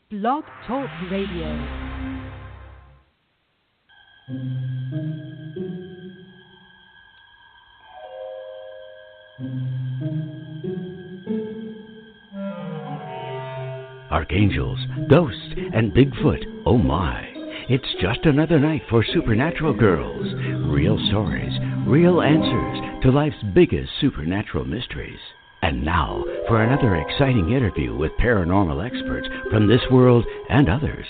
Blog Talk Radio. Archangels, ghosts, and Bigfoot, oh my. It's just another night for Supernatural Girls. Real stories, real answers to life's biggest supernatural mysteries. And now for another exciting interview with paranormal experts from this world and others.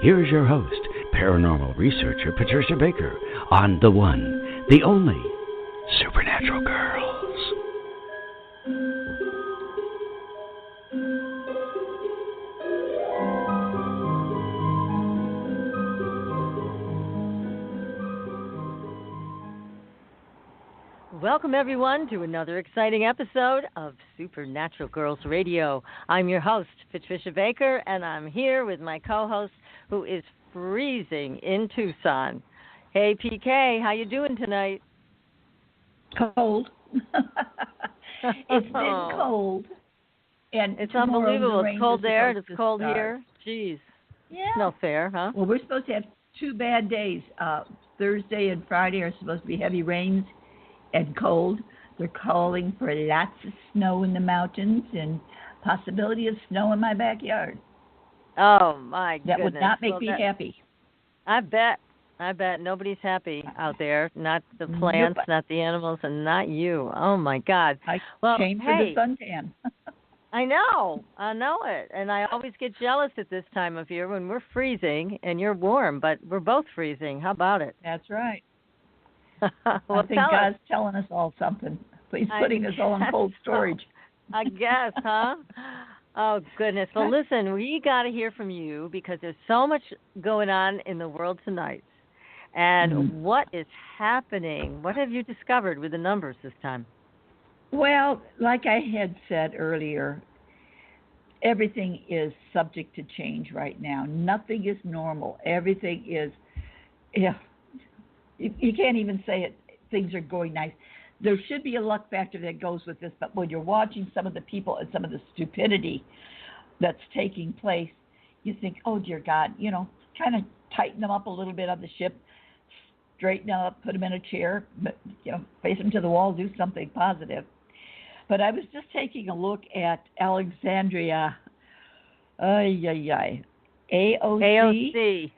Here's your host, paranormal researcher Patricia Baker, on the one, the only Supernatural Girls. Welcome, everyone, to another exciting episode of Supernatural Girls Radio. I'm your host, Patricia Baker, and I'm here with my co-host, who is freezing in Tucson. Hey, PK, how you doing tonight? Cold. It's been cold. And it's unbelievable. It's cold there and it's cold start. Here. Jeez. Yeah. It's no fair, huh? Well, we're supposed to have 2 bad days. Thursday and Friday are supposed to be heavy rains and cold. They're calling for lots of snow in the mountains and possibility of snow in my backyard. Oh, my goodness. That would not make me happy. I bet. Nobody's happy out there. Not the plants, Nope. not the animals, and not you. Oh, my God. I came for the suntan. I know it. And I always get jealous at this time of year when we're freezing and you're warm, but we're both freezing. How about it? That's right. Well, I think God's telling us all something. He's putting us all in cold storage. I guess, huh? Oh, goodness. Well, listen, we got to hear from you because there's so much going on in the world tonight. And what is happening? What have you discovered with the numbers this time? Well, like I had said earlier, everything is subject to change right now. Nothing is normal. Everything is, you can't even say it. Things are going nice. There should be a luck factor that goes with this, but when you're watching some of the people and some of the stupidity that's taking place, you think, oh, dear God, kind of tighten them up a little bit on the ship, straighten them up, put them in a chair, face them to the wall, do something positive. But I was just taking a look at Alexandria, AOC. AOC.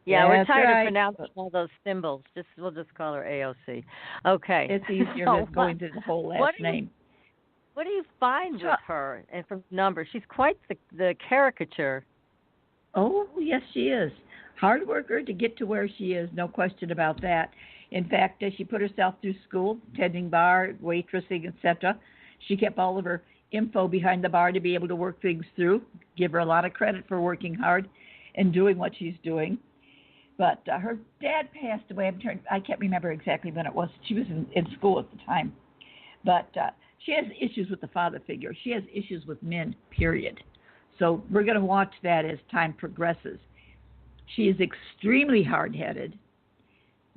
Yeah, we're tired of pronouncing all those symbols. We'll just call her AOC. Okay. It's easier than going to the whole last name. What do you find with her and from numbers? She's quite the caricature. Oh, yes, she is. Hard worker to get to where she is, no question about that. In fact, as she put herself through school, tending bar, waitressing, etc., she kept all of her info behind the bar to be able to work things through. Give her a lot of credit for working hard and doing what she's doing. But her dad passed away. I can't remember exactly when it was. She was in school at the time. But she has issues with the father figure. She has issues with men, period. So we're going to watch that as time progresses. She is extremely hard-headed,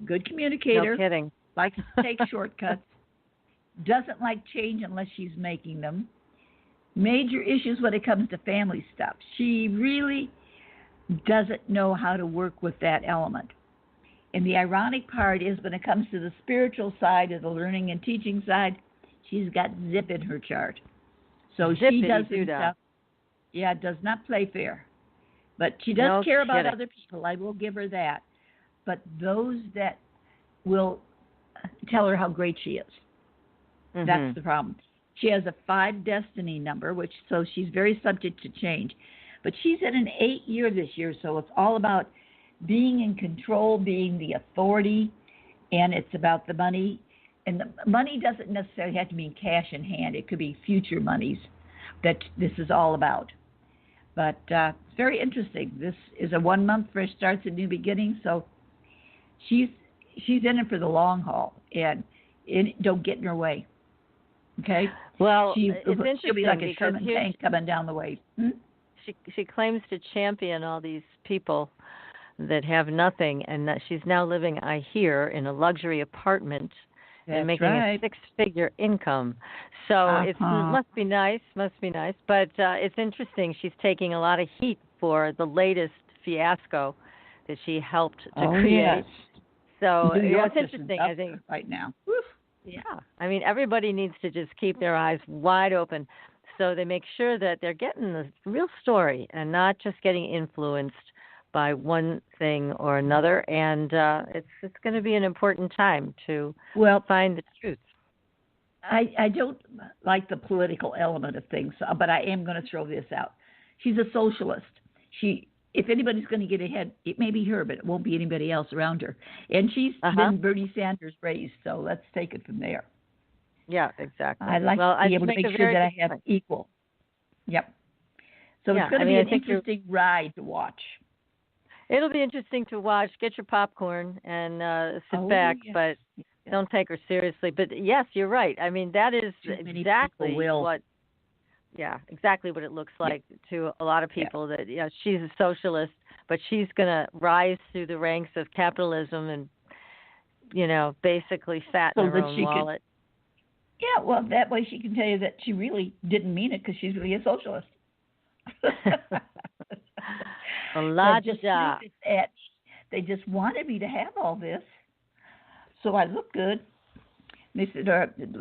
good communicator. No kidding. Likes to take shortcuts. Doesn't like change unless she's making them. Major issues when it comes to family stuff. She really doesn't know how to work with that element. And the ironic part is when it comes to the spiritual side of the learning and teaching side, she's got zip in her chart. So she does not play fair. But she does care about other people. I will give her that. But those that will tell her how great she is. That's the problem. She has a 5 destiny number, so she's very subject to change. But she's in an 8-year this year, so it's all about being in control, being the authority, and it's about the money. And the money doesn't necessarily have to mean cash in hand. It could be future monies that this is all about. But it's very interesting. This is a 1-month fresh starts, a new beginning, so she's in it for the long haul, and don't get in her way. Okay? Well, she'll be like a Sherman tank coming down the way. She claims to champion all these people that have nothing, and that she's now living, I hear, in a luxury apartment and making a six-figure income. So it must be nice, But it's interesting. She's taking a lot of heat for the latest fiasco that she helped to create. Yes. So it's interesting, I think. Right now. Yeah. I mean, everybody needs to just keep their eyes wide open so they make sure that they're getting the real story and not just getting influenced by one thing or another. And it's going to be an important time to find the truth. I don't like the political element of things, but I am going to throw this out. She's a socialist. If anybody's going to get ahead, it may be her, but it won't be anybody else around her. And she's been Bernie Sanders raised, so let's take it from there. Yeah, exactly. I'd like to be able to make sure that I have equal. Yep. So it's going to be an interesting ride to watch. It'll be interesting to watch. Get your popcorn and sit back, but don't take her seriously. But yes, you're right. I mean, that is exactly what. Yeah, exactly what it looks like to a lot of people. That she's a socialist, but she's going to rise through the ranks of capitalism and basically fatten her own wallet. That way she can tell you that she really didn't mean it because she's really a socialist. They just wanted me to have all this, so I look good. They said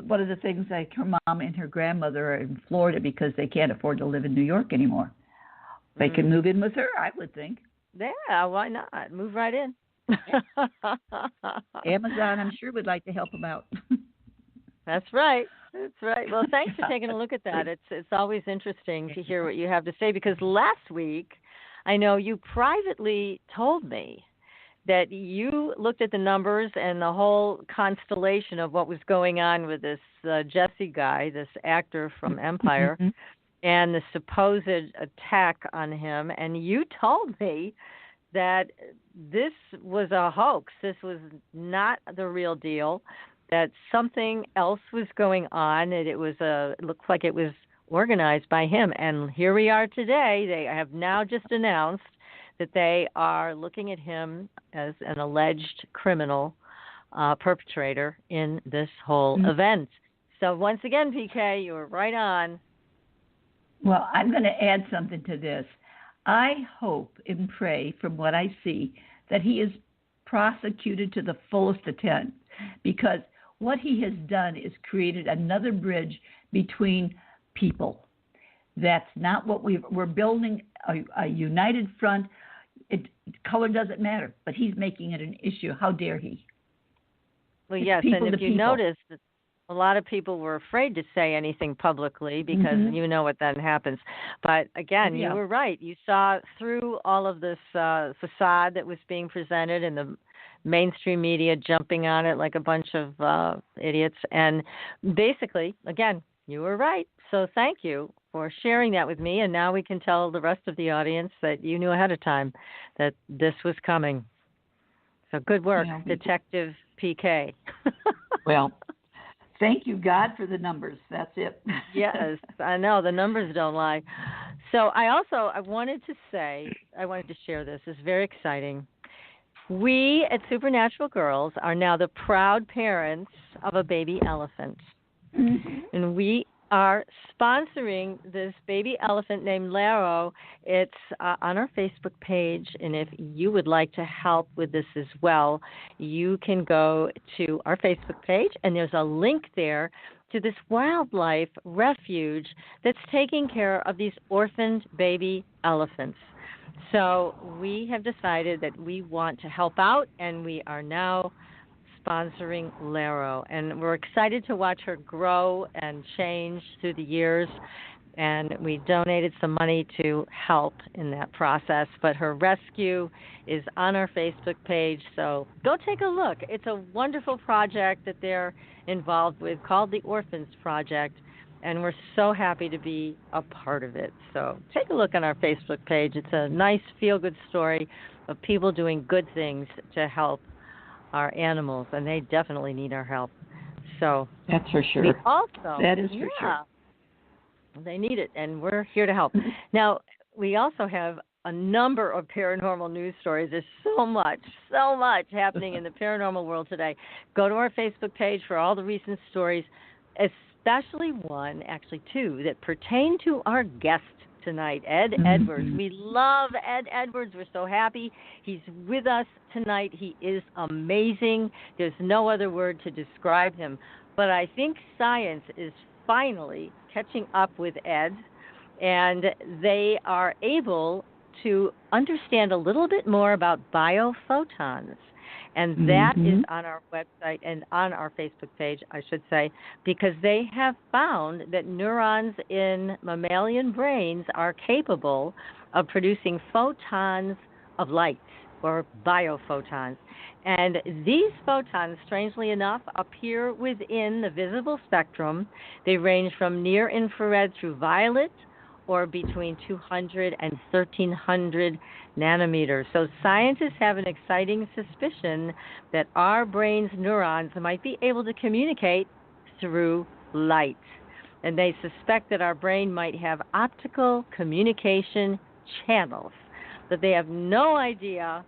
one of the things, like her mom and her grandmother are in Florida because they can't afford to live in New York anymore. They can move in with her, I would think. Yeah, why not? Move right in. Amazon, I'm sure, would like to help them out. That's right. Well, thanks for taking a look at that. It's always interesting to hear what you have to say, because last week I know you privately told me that you looked at the numbers and the whole constellation of what was going on with this Jesse guy, this actor from Empire, and the supposed attack on him. And you told me that this was a hoax. This was not the real deal, that something else was going on, and it looks like it was organized by him. And here we are today. They have now just announced that they are looking at him as an alleged criminal perpetrator in this whole event. So once again, PK, you were right on. Well, I'm going to add something to this. I hope and pray, from what I see, that he is prosecuted to the fullest extent, because what he has done is created another bridge between people. That's not what we're building, a united front. Color doesn't matter, but he's making it an issue. How dare he? Well, yes, and if you notice, a lot of people were afraid to say anything publicly because you know what then happens. But again, you were right. You saw through all of this facade that was being presented and the mainstream media jumping on it like a bunch of idiots. And basically, again, you were right. So thank you for sharing that with me. And now we can tell the rest of the audience that you knew ahead of time that this was coming. So good work, Detective PK. Well, thank you, God, for the numbers. That's it. Yes, I know. The numbers don't lie. So I wanted to share this. It's very exciting. We at Supernatural Girls are now the proud parents of a baby elephant. And we are sponsoring this baby elephant named Laro. It's on our Facebook page, and if you would like to help with this as well, you can go to our Facebook page, and there's a link there to this wildlife refuge that's taking care of these orphaned baby elephants. So we have decided that we want to help out, and we are now sponsoring Laro, and we're excited to watch her grow and change through the years, and we donated some money to help in that process, but her rescue is on our Facebook page, so go take a look. It's a wonderful project that they're involved with called the Orphans Project, and we're so happy to be a part of it. So take a look on our Facebook page. It's a nice feel-good story of people doing good things to help our animals, and they definitely need our help. So that's for sure. That is for sure. They need it, and we're here to help. Now, we also have a number of paranormal news stories. There's so much happening in the paranormal world today. Go to our Facebook page for all the recent stories, especially one, actually two, that pertain to our guest tonight, Ed Edwards. We love Ed Edwards. We're so happy he's with us tonight. He is amazing. There's no other word to describe him. But I think science is finally catching up with Ed, and they are able to understand a little bit more about biophotons. And that is on our website and on our Facebook page, I should say, because they have found that neurons in mammalian brains are capable of producing photons of light, or biophotons. And these photons, strangely enough, appear within the visible spectrum. They range from near infrared through violet, or between 200 and 1300 nanometers. So scientists have an exciting suspicion that our brain's neurons might be able to communicate through light. And they suspect that our brain might have optical communication channels, but they have no idea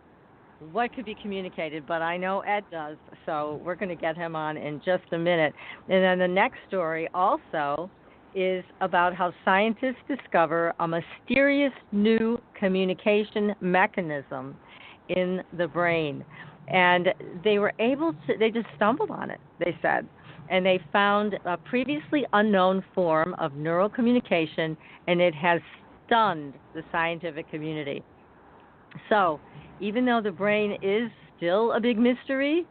what could be communicated, but I know Ed does, so we're going to get him on in just a minute. And then the next story also is about how scientists discover a mysterious new communication mechanism in the brain. And they just stumbled on it, they said. And they found a previously unknown form of neural communication, and it has stunned the scientific community. So, even though the brain is still a big mystery,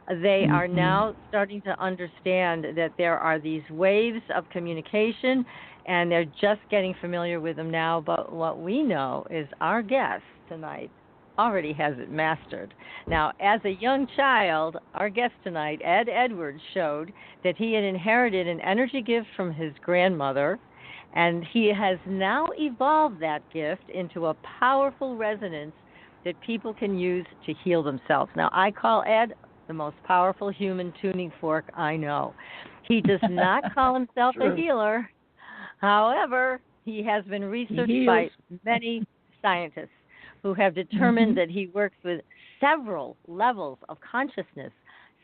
they are now starting to understand that there are these waves of communication, and they're just getting familiar with them now. But what we know is our guest tonight already has it mastered. Now, as a young child, our guest tonight, Ed Edwards, showed that he had inherited an energy gift from his grandmother, and he has now evolved that gift into a powerful resonance that people can use to heal themselves. Now, I call Ed the most powerful human tuning fork I know. He does not call himself a healer. However, he has been researched by many scientists who have determined that he works with several levels of consciousness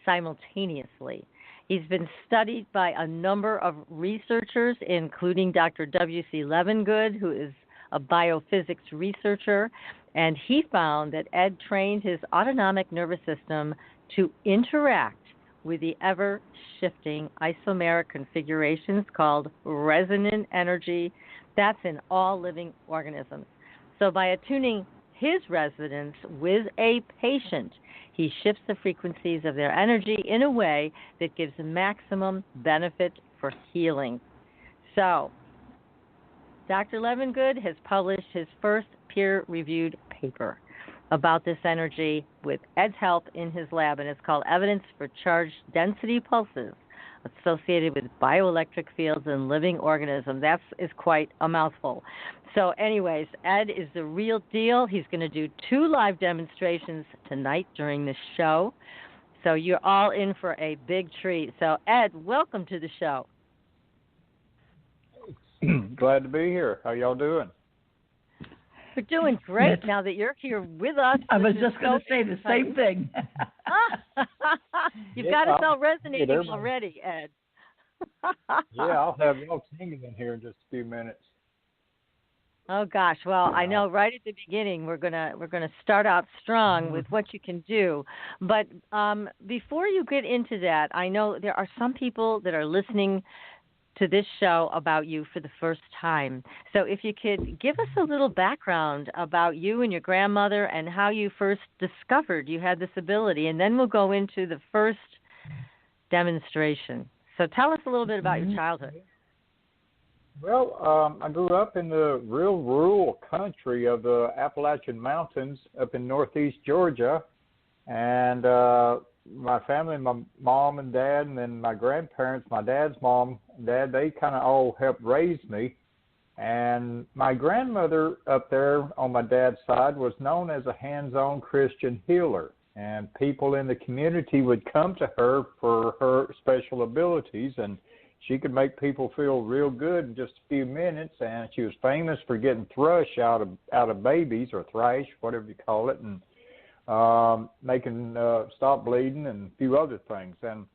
simultaneously. He's been studied by a number of researchers, including Dr. W.C. Levengood, who is a biophysics researcher, and he found that Ed trained his autonomic nervous system to interact with the ever-shifting isomeric configurations called resonant energy. That's in all living organisms. So by attuning his resonance with a patient, he shifts the frequencies of their energy in a way that gives maximum benefit for healing. So, Dr. Levengood has published his first peer-reviewed paper about this energy with Ed's help in his lab, and it's called Evidence for Charged Density Pulses Associated with Bioelectric Fields in Living Organisms. That is quite a mouthful. So anyways, Ed is the real deal. He's going to do 2 live demonstrations tonight during the show. So you're all in for a big treat. So Ed, welcome to the show. Glad to be here. How y'all doing? We're doing great now that you're here with us. I was just going to say the same thing. You've got us all resonating already, Ed. Yeah, I'll have y'all singing in here in just a few minutes. Oh gosh, well, I know right at the beginning we're gonna start out strong with what you can do. But before you get into that, I know there are some people that are listening to this show about you for the first time. So if you could give us a little background about you and your grandmother and how you first discovered you had this ability, and then we'll go into the first demonstration. So tell us a little bit about your childhood. Well, I grew up in the real rural country of the Appalachian Mountains up in northeast Georgia, and my family, my mom and dad, and then my grandparents, my dad's mom and dad, they kind of all helped raise me. And my grandmother up there on my dad's side was known as a hands-on Christian healer. And people in the community would come to her for her special abilities. And she could make people feel real good in just a few minutes, and she was famous for getting thrush out of babies, or thrash, whatever you call it, and making stop bleeding and a few other things. And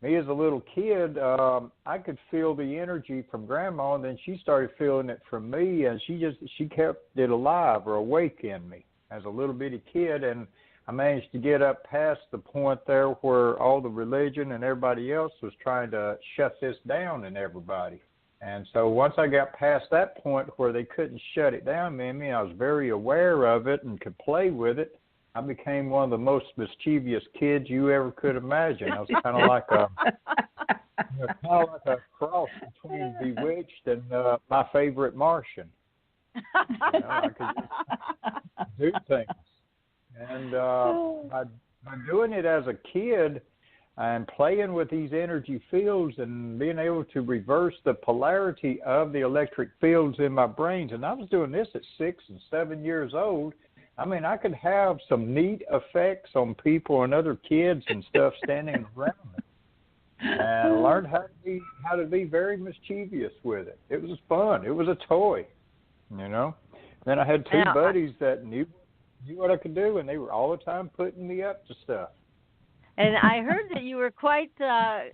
me as a little kid, I could feel the energy from Grandma, and then she started feeling it from me, and she kept it alive or awake in me as a little bitty kid. And I managed to get up past the point there where all the religion and everybody else was trying to shut this down in everybody. And so once I got past that point where they couldn't shut it down in me, I was very aware of it and could play with it. I became one of the most mischievous kids you ever could imagine. I was kind of like a cross between Bewitched and My Favorite Martian. I could do things. And by doing it as a kid and playing with these energy fields and being able to reverse the polarity of the electric fields in my brains, and I was doing this at 6 and 7 years old, I mean, I could have some neat effects on people and other kids and stuff standing around me. And learned how to be very mischievous with it. It was fun. It was a toy, you know. Then I had two buddies that knew what I could do, and they were all the time putting me up to stuff. And I heard that you were quite the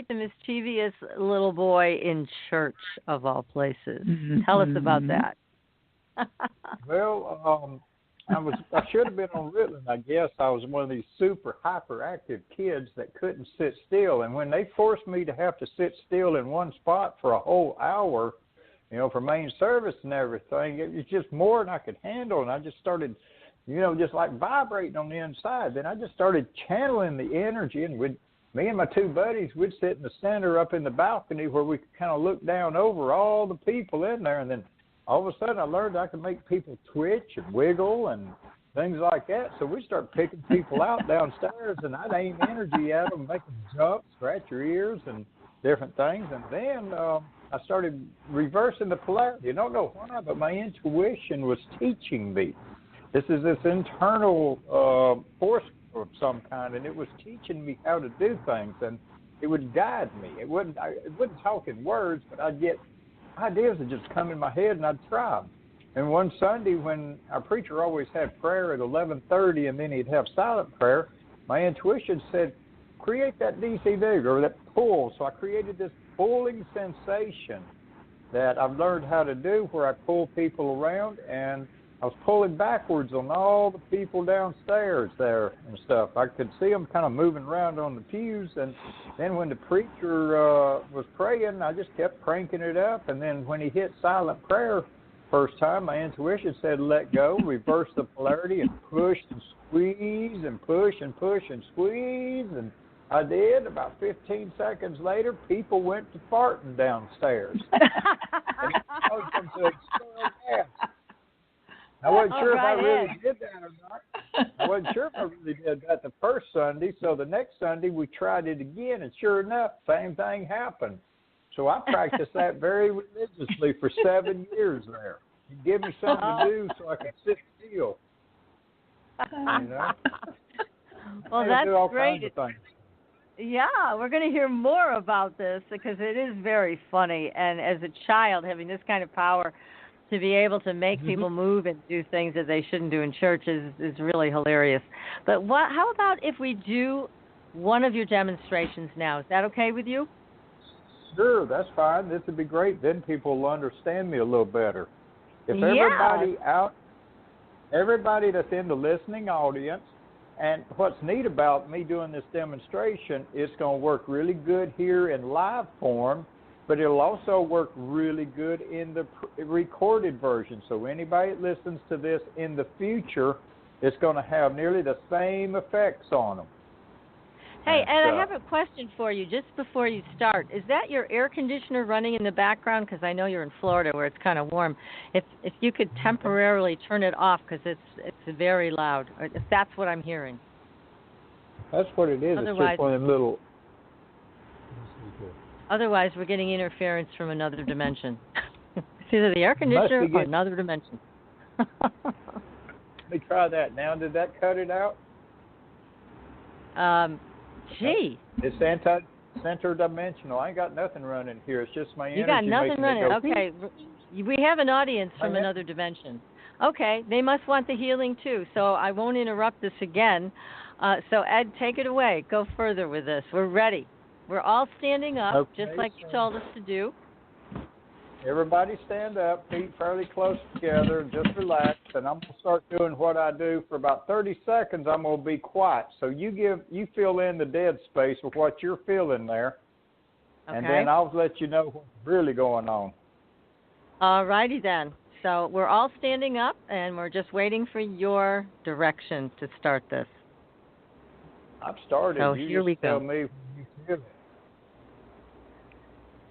mischievous little boy in church, of all places. Tell us about that. Well, I should have been on Ritalin, I guess. I was one of these super hyperactive kids that couldn't sit still. And when they forced me to have to sit still in one spot for a whole hour, you know, for main service and everything, it was just more than I could handle. And I just started, you know, just like vibrating on the inside. Then I just started channeling the energy. And me and my two buddies, we'd sit in the center up in the balcony where we could kind of look down over all the people in there. And then all of a sudden I learned I could make people twitch and wiggle and things like that. So we started picking people out downstairs, and I'd aim energy at them, make them jump, scratch your ears and different things. And then I started reversing the polarity. I don't know why, but my intuition was teaching me. This is this internal force of some kind, and it was teaching me how to do things, and it would guide me. It wouldn't talk in words, but I'd get ideas that just come in my head, and I'd try them. And one Sunday, when our preacher always had prayer at 11:30, and then he'd have silent prayer, my intuition said, create that DCV, or that pull. So I created this pulling sensation that I've learned how to do, where I pull people around, and I was pulling backwards on all the people downstairs there and stuff. I could see them kind of moving around on the pews, and then when the preacher was praying, I just kept cranking it up, and then when he hit silent prayer first time, my intuition said let go, reverse the polarity, and push and squeeze and push and push and squeeze, and I did. About 15 seconds later, people went to farting downstairs. I wasn't sure if I really did that or not. I wasn't sure if I really did that the first Sunday. So the next Sunday, we tried it again, and sure enough, same thing happened. So I practiced that very religiously for 7 years there. You give me something to do so I can sit still. You know? Well, that's great. Yeah, we're going to hear more about this because it is very funny. And as a child, having this kind of power to be able to make people move and do things that they shouldn't do in church is really hilarious. But how about if we do one of your demonstrations now? Is that okay with you? Sure, that's fine. This would be great. Then people will understand me a little better. If everybody that's in the listening audience, and what's neat about me doing this demonstration, it's going to work really good here in live form, but it'll also work really good in the recorded version. So anybody that listens to this in the future, it's going to have nearly the same effects on them. Hey, and I have a question for you just before you start. Is that your air conditioner running in the background? Because I know you're in Florida where it's kind of warm. If you could temporarily turn it off because it's very loud. If that's what I'm hearing. That's what it is. It's just one of them little... Otherwise, we're getting interference from another dimension. It's either the air conditioner or another dimension. Let me try that now. Did that cut it out? Gee. It's interdimensional. I ain't got nothing running here. It's just my energy. You got nothing running. Okay. We have an audience from Okay. another dimension. Okay. They must want the healing too, so I won't interrupt this again. So, Ed, take it away. Go further with this. We're ready. We're all standing up, Okay, just like you told us to do. Everybody stand up, feet fairly close together, just relax, and I'm going to start doing what I do for about 30 seconds. I'm going to be quiet. So you fill in the dead space with what you're feeling there, Okay. and then I'll let you know what's really going on. All righty then. So we're all standing up, and we're just waiting for your direction to start this. I've started. So You here just we tell go. me when you feel it.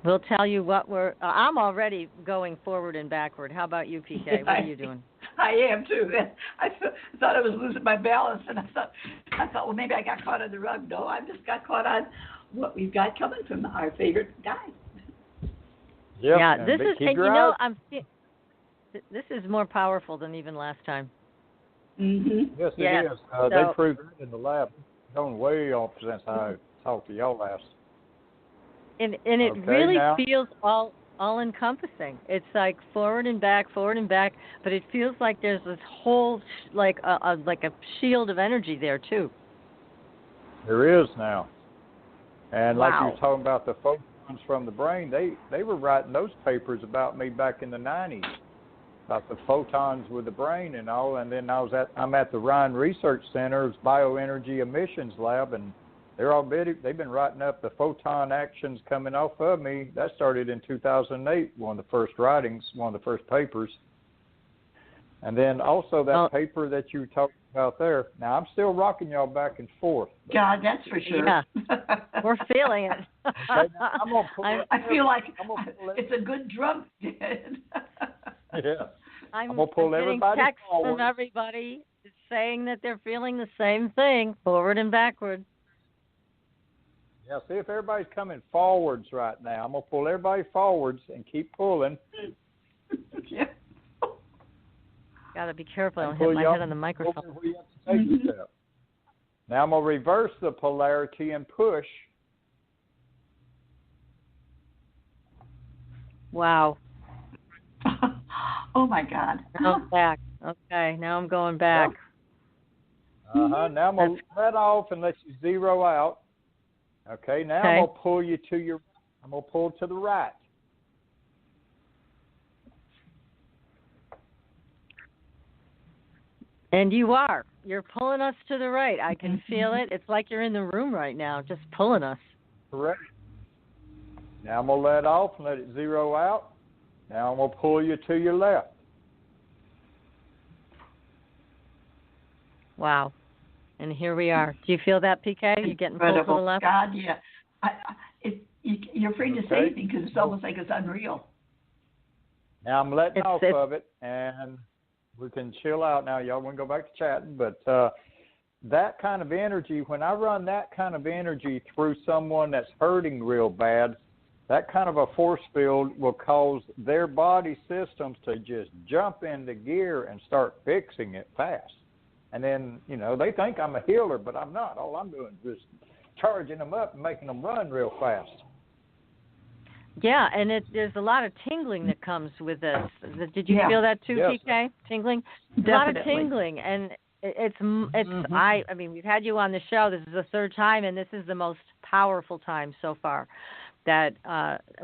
We'll tell you what we're. I'm already going forward and backward. How about you, PK? What are you doing? I am too. I thought I was losing my balance, and I thought, well, maybe I got caught on the rug. No, I just got caught on what we've got coming from our favorite guy. Yep. Yeah, this is, keep and your you know, eyes- this is more powerful than even last time. Mm-hmm. Yes, Yes. it is. So- They proved it in the lab. Going way off since I talked to y'all last. And it Okay, really now- feels all encompassing. It's like forward and back, but it feels like there's this whole like a shield of energy there too. There is now. And like you Wow. were talking about the photons from the brain, they were writing those papers about me back in the 90s, about the photons with the brain and all. And then I'm at the Ryan Research Center's Bioenergy Emissions Lab, and they've been writing up the photon actions coming off of me. That started in 2008, one of the first writings, one of the first papers. And then also that paper that you talked about there. Now, I'm still rocking y'all back and forth. God, that's for sure. Yeah. We're feeling it. Okay, now I'm gonna pull I feel like I'm gonna pull it's a good drum. Yeah. I'm gonna pull getting everybody texts forward. from everybody saying that they're feeling the same thing, forward and backward. Yeah, see if everybody's coming forwards right now. I'm going to pull everybody forwards and keep pulling. Yeah. Got to be careful. I don't Pull hit my y'all head on the microphone. over where you have to take a step. Now I'm going to reverse the polarity and push. Wow. Oh, my God. Now I'm back. Okay, now I'm going back. Uh-huh. Now I'm going to let off and let you zero out. Okay, now I'm going to pull you I'm going to pull to the right. And you're pulling us to the right. I can feel it. It's like you're in the room right now, just pulling us. Correct. Now I'm going to let off and let it zero out. Now I'm going to pull you to your left. Wow. And here we are. Do you feel that, PK? You getting pulled to the left? God, yeah. You're afraid to say anything because it's almost like it's unreal. Now I'm letting off of it, and we can chill out now. Y'all want to go back to chatting, but that kind of energy, when I run that kind of energy through someone that's hurting real bad, that kind of a force field will cause their body systems to just jump into gear and start fixing it fast. And then, they think I'm a healer, but I'm not. All I'm doing is just charging them up and making them run real fast. Yeah, and there's a lot of tingling that comes with this. Did you feel that too, yes. PK? Tingling? Definitely. A lot of tingling, and it's I mean, we've had you on the show. This is the third time, and this is the most powerful time so far that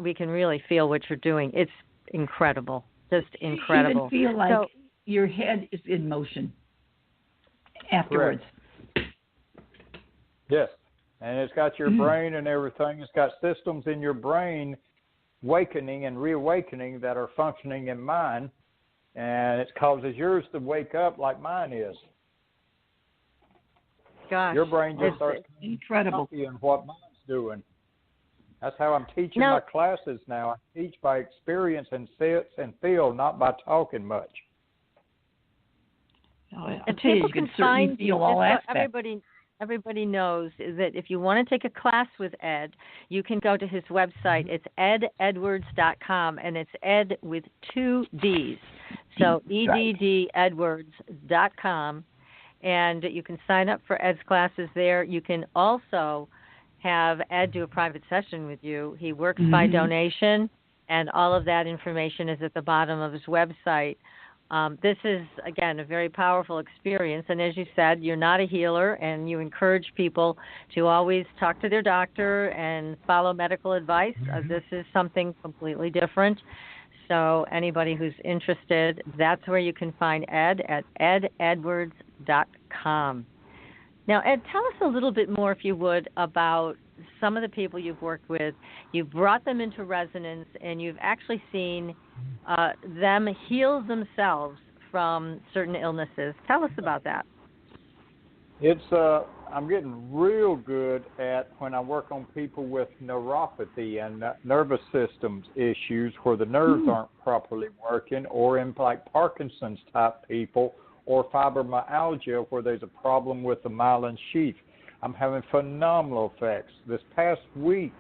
we can really feel what you're doing. It's incredible, just incredible. You even feel like your head is in motion afterwards. Correct. Yes, and it's got your brain and everything. It's got systems in your brain awakening and reawakening that are functioning in mine, and it causes yours to wake up like mine is. Gosh, your brain just starts incredible copying what mine's doing. That's how I'm teaching my classes now. I teach by experience and feel, not by talking much. Oh, and tell you, people can can certainly find feel all aspects. Everybody knows that if you want to take a class with Ed, you can go to his website. It's ededwards.com, and it's Ed with 2 D's. So eddedwards.com, and you can sign up for Ed's classes there. You can also have Ed do a private session with you. He works by donation, and all of that information is at the bottom of his website. This is, again, a very powerful experience. And as you said, you're not a healer, and you encourage people to always talk to their doctor and follow medical advice. This is something completely different. So anybody who's interested, that's where you can find Ed at ededwards.com. Now, Ed, tell us a little bit more, if you would, about some of the people you've worked with. You've brought them into resonance, and you've actually seen them heal themselves from certain illnesses. Tell us about that. I'm getting real good at when I work on people with neuropathy and nervous systems issues where the nerves aren't properly working, or in like Parkinson's type people, or fibromyalgia where there's a problem with the myelin sheath. I'm having phenomenal effects this past week.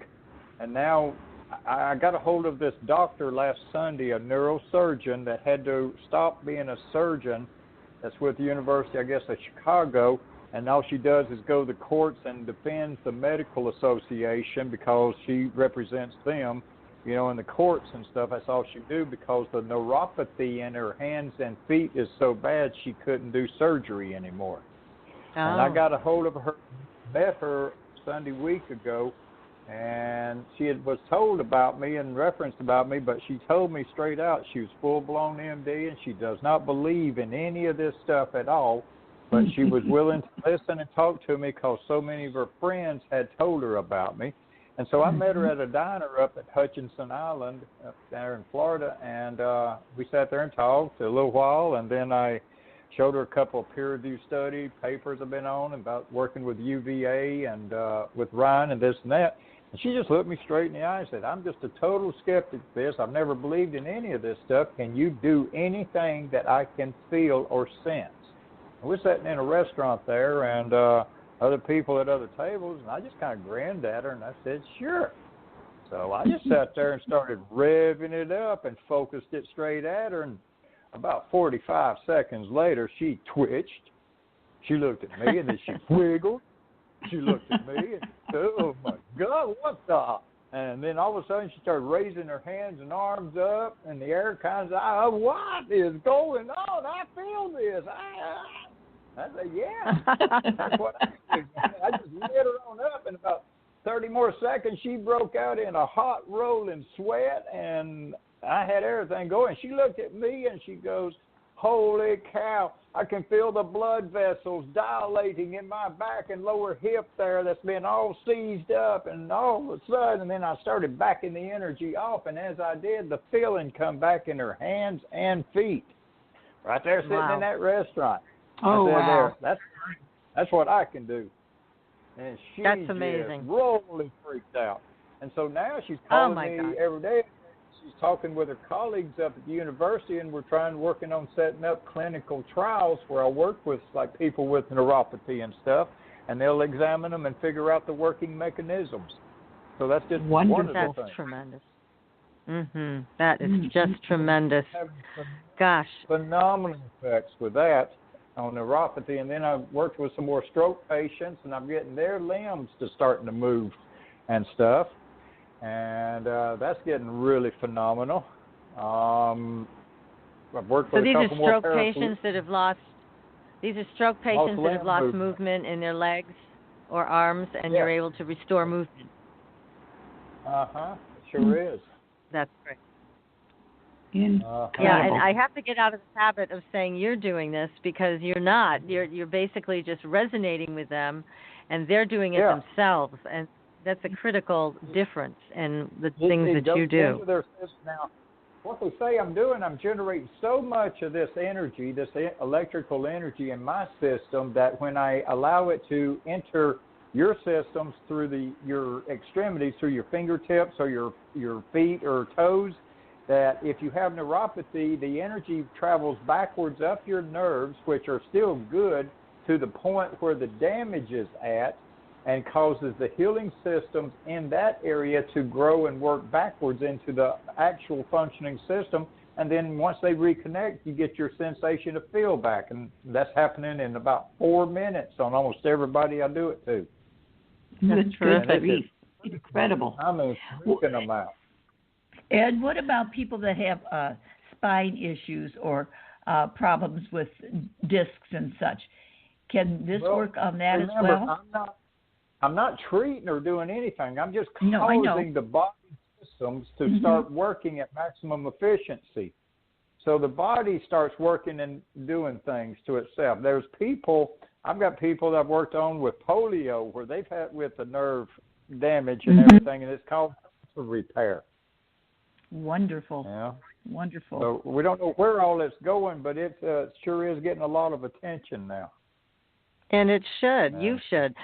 And now I got a hold of this doctor last Sunday, a neurosurgeon that had to stop being a surgeon. That's with the University, I guess, of Chicago. And all she does is go to the courts and defends the medical association because she represents them, you know, in the courts and stuff. That's all she do because the neuropathy in her hands and feet is so bad she couldn't do surgery anymore. Oh. And I got a hold of her, met her Sunday week ago, and she was told about me and referenced about me, but she told me straight out she was full-blown MD and she does not believe in any of this stuff at all. But she was willing to listen and talk to me because so many of her friends had told her about me. And so I met her at a diner up at Hutchinson Island up there in Florida, and we sat there and talked a little while, and then I showed her a couple of peer-reviewed study papers I've been on about working with UVA and with Ryan and this and that. And she just looked me straight in the eye and said, I'm just a total skeptic of this. I've never believed in any of this stuff. Can you do anything that I can feel or sense? We're sitting in a restaurant there, and other people at other tables, and I just kind of grinned at her, and I said, sure. So I just sat there and started revving it up and focused it straight at her, and about 45 seconds later, she twitched. She looked at me, and then she wiggled. She looked at me, and said, oh, my God, what the? And then all of a sudden, she started raising her hands and arms up in the air, kind of, what is going on? I feel this. I said, yeah, that's what I did. I just lit her on up. In about 30 more seconds, she broke out in a hot rolling sweat, and I had everything going. She looked at me, and she goes, holy cow, I can feel the blood vessels dilating in my back and lower hip there that's been all seized up, and all of a sudden, and then I started backing the energy off, and as I did, the feeling come back in her hands and feet right there sitting in that restaurant. Oh, wow. That's what I can do. And she's That's amazing. Just rolling freaked out. And so now she's calling me every day. She's talking with her colleagues up at the university, and we're working on setting up clinical trials where I work with like people with neuropathy and stuff, and they'll examine them and figure out the working mechanisms. So that's just wonderful. That's tremendous. That is just tremendous. Gosh. Phenomenal effects with that on neuropathy. And then I've worked with some more stroke patients, and I'm getting their limbs to starting to move and stuff. And that's getting really phenomenal. I've worked with a couple more stroke patients that have lost. These are stroke patients that have lost movement in their legs or arms, and you're able to restore movement. Sure is. That's great. Incredible. Yeah, and I have to get out of the habit of saying you're doing this because you're not. You're basically just resonating with them, and they're doing it themselves, and that's a critical difference in the things that you do. Now, what they say I'm doing, I'm generating so much of this energy, this electrical energy in my system that when I allow it to enter your systems through your extremities, through your fingertips or your feet or toes, that if you have neuropathy, the energy travels backwards up your nerves, which are still good, to the point where the damage is at, and causes the healing systems in that area to grow and work backwards into the actual functioning system. And then once they reconnect, you get your sensation of feel back. And that's happening in about 4 minutes on almost everybody I do it to. That's terrific. Incredible. I mean, freaking them out. Ed, what about people that have spine issues or problems with discs and such? Can this work on that as well? I'm not treating or doing anything. I'm just causing the body systems to start working at maximum efficiency. So the body starts working and doing things to itself. I've got people that I've worked on with polio where they've had with the nerve damage and everything, and it's called repair. Wonderful. Yeah. Wonderful. So we don't know where all it's going, but it sure is getting a lot of attention now. And it should. You should.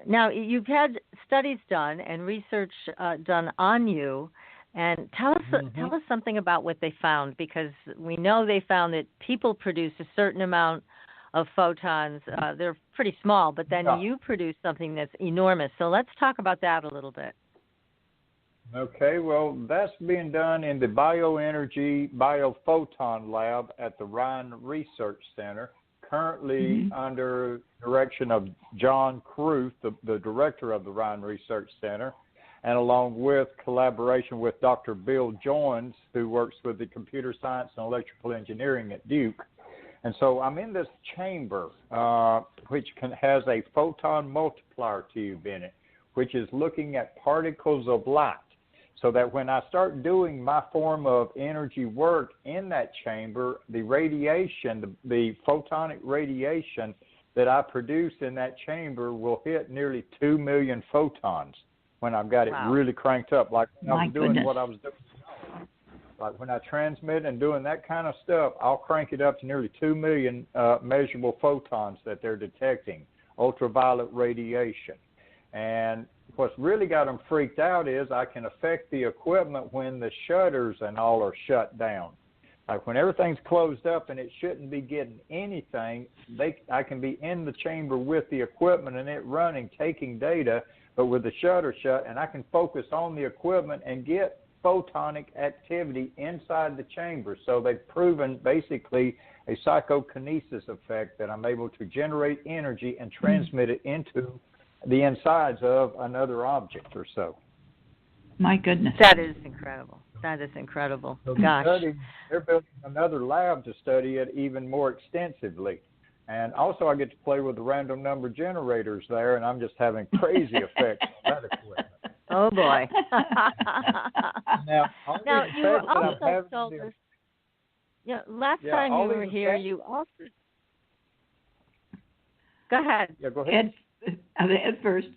Now, you've had studies done and research done on you, and tell us something about what they found, because we know they found that people produce a certain amount of photons. They're pretty small, but then you produce something that's enormous. So let's talk about that a little bit. Okay, well, that's being done in the Bioenergy Biophoton Lab at the Ryan Research Center, currently under direction of John Kruth, the director of the Ryan Research Center, and along with collaboration with Dr. Bill Joins, who works with the computer science and electrical engineering at Duke. And so I'm in this chamber, which has a photon multiplier tube in it, which is looking at particles of light, so that when I start doing my form of energy work in that chamber, the radiation, the photonic radiation that I produce in that chamber will hit nearly 2 million photons when I've got it really cranked up, like when I was doing what I was doing. Like when I transmit and doing that kind of stuff, I'll crank it up to nearly 2 million measurable photons that they're detecting, ultraviolet radiation. And what's really got them freaked out is I can affect the equipment when the shutters and all are shut down. Like when everything's closed up and it shouldn't be getting anything, I can be in the chamber with the equipment and it running, taking data, but with the shutter shut, and I can focus on the equipment and get photonic activity inside the chamber. So they've proven basically a psychokinesis effect that I'm able to generate energy and transmit it into the insides of another object or so. My goodness. That is incredible. That is incredible. So Gosh. They're building another lab to study it even more extensively. And also I get to play with the random number generators there, and I'm just having crazy effects on that equipment. Oh, boy. Now you were also told us, last time you were here, you also... Go ahead. Yeah, go ahead. Ed first.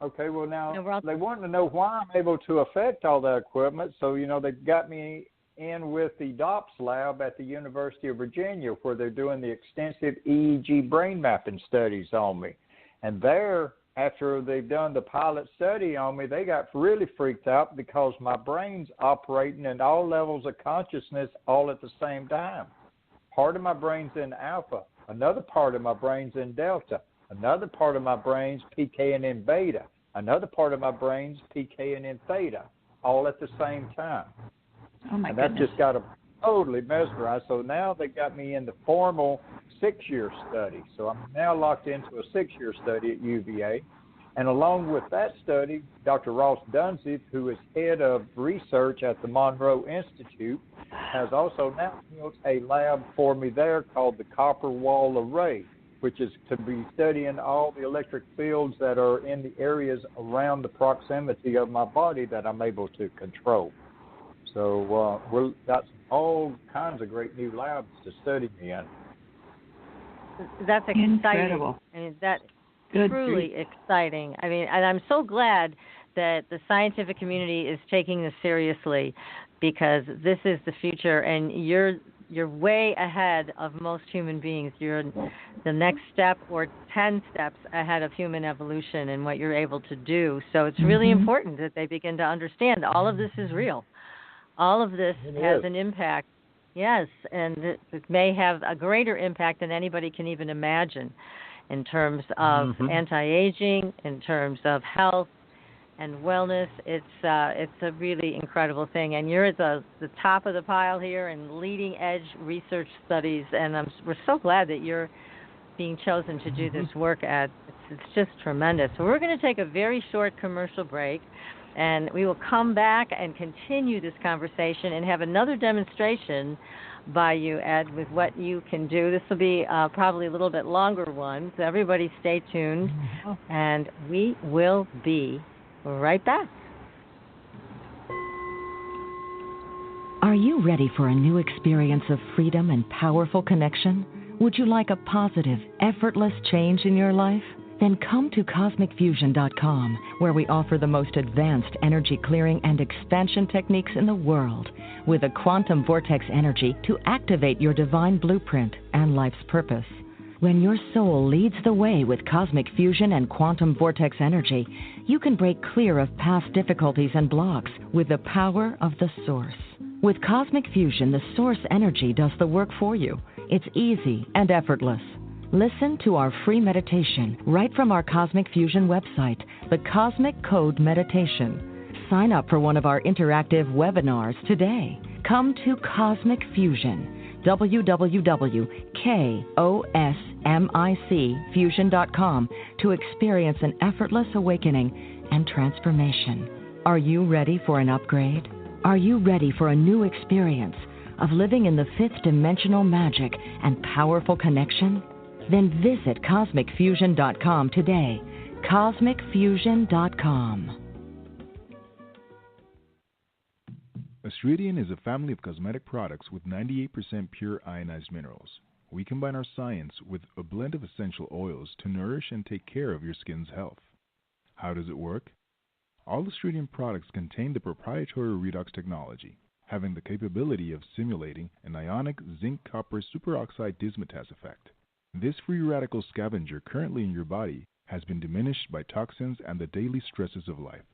Okay, well, now they want to know why I'm able to affect all that equipment. So, they got me in with the DOPS lab at the University of Virginia, where they're doing the extensive EEG brain mapping studies on me. And there, after they've done the pilot study on me, they got really freaked out because my brain's operating at all levels of consciousness all at the same time. Part of my brain's in alpha, another part of my brain's in delta, another part of my brain's PKing in beta, another part of my brain's PKing in theta, all at the same time. Oh, my goodness. That just got them totally mesmerized. So now they got me in the formal 6-year study. So I'm now locked into a 6-year study at UVA. And along with that study, Dr. Ross Dunsiff, who is head of research at the Monroe Institute, has also now built a lab for me there called the Copper Wall Array, which is to be studying all the electric fields that are in the areas around the proximity of my body that I'm able to control. So we've got all kinds of great new labs to study me in. That's exciting. Incredible. I mean, that's truly exciting. I mean, and I'm so glad that the scientific community is taking this seriously, because this is the future, and you're way ahead of most human beings. You're the next step or 10 steps ahead of human evolution and what you're able to do. So it's really important that they begin to understand all of this is real. All of this has an impact, yes, and it may have a greater impact than anybody can even imagine in terms of anti-aging, in terms of health and wellness. It's a really incredible thing, and you're at the top of the pile here in leading-edge research studies, and we're so glad that you're being chosen to do this work at It's just tremendous. So we're going to take a very short commercial break, and we will come back and continue this conversation and have another demonstration by you, Ed, with what you can do. This will be probably a little bit longer one, so everybody stay tuned, and we will be right back. Are you ready for a new experience of freedom and powerful connection? Would you like a positive, effortless change in your life? Then come to CosmicFusion.com, where we offer the most advanced energy clearing and expansion techniques in the world, with a quantum vortex energy to activate your divine blueprint and life's purpose. When your soul leads the way with cosmic fusion and quantum vortex energy, you can break clear of past difficulties and blocks with the power of the source. With cosmic fusion, the source energy does the work for you. It's easy and effortless. Listen to our free meditation right from our Cosmic Fusion website, the Cosmic Code Meditation. Sign up for one of our interactive webinars today. Come to Cosmic Fusion, www.KOSMICfusion.com, to experience an effortless awakening and transformation. Are you ready for an upgrade? Are you ready for a new experience of living in the fifth dimensional magic and powerful connection? Then visit CosmicFusion.com today. CosmicFusion.com. Astridian is a family of cosmetic products with 98% pure ionized minerals. We combine our science with a blend of essential oils to nourish and take care of your skin's health. How does it work? All Astridian products contain the proprietary redox technology, having the capability of simulating an ionic zinc-copper superoxide dismutase effect. This free radical scavenger currently in your body has been diminished by toxins and the daily stresses of life.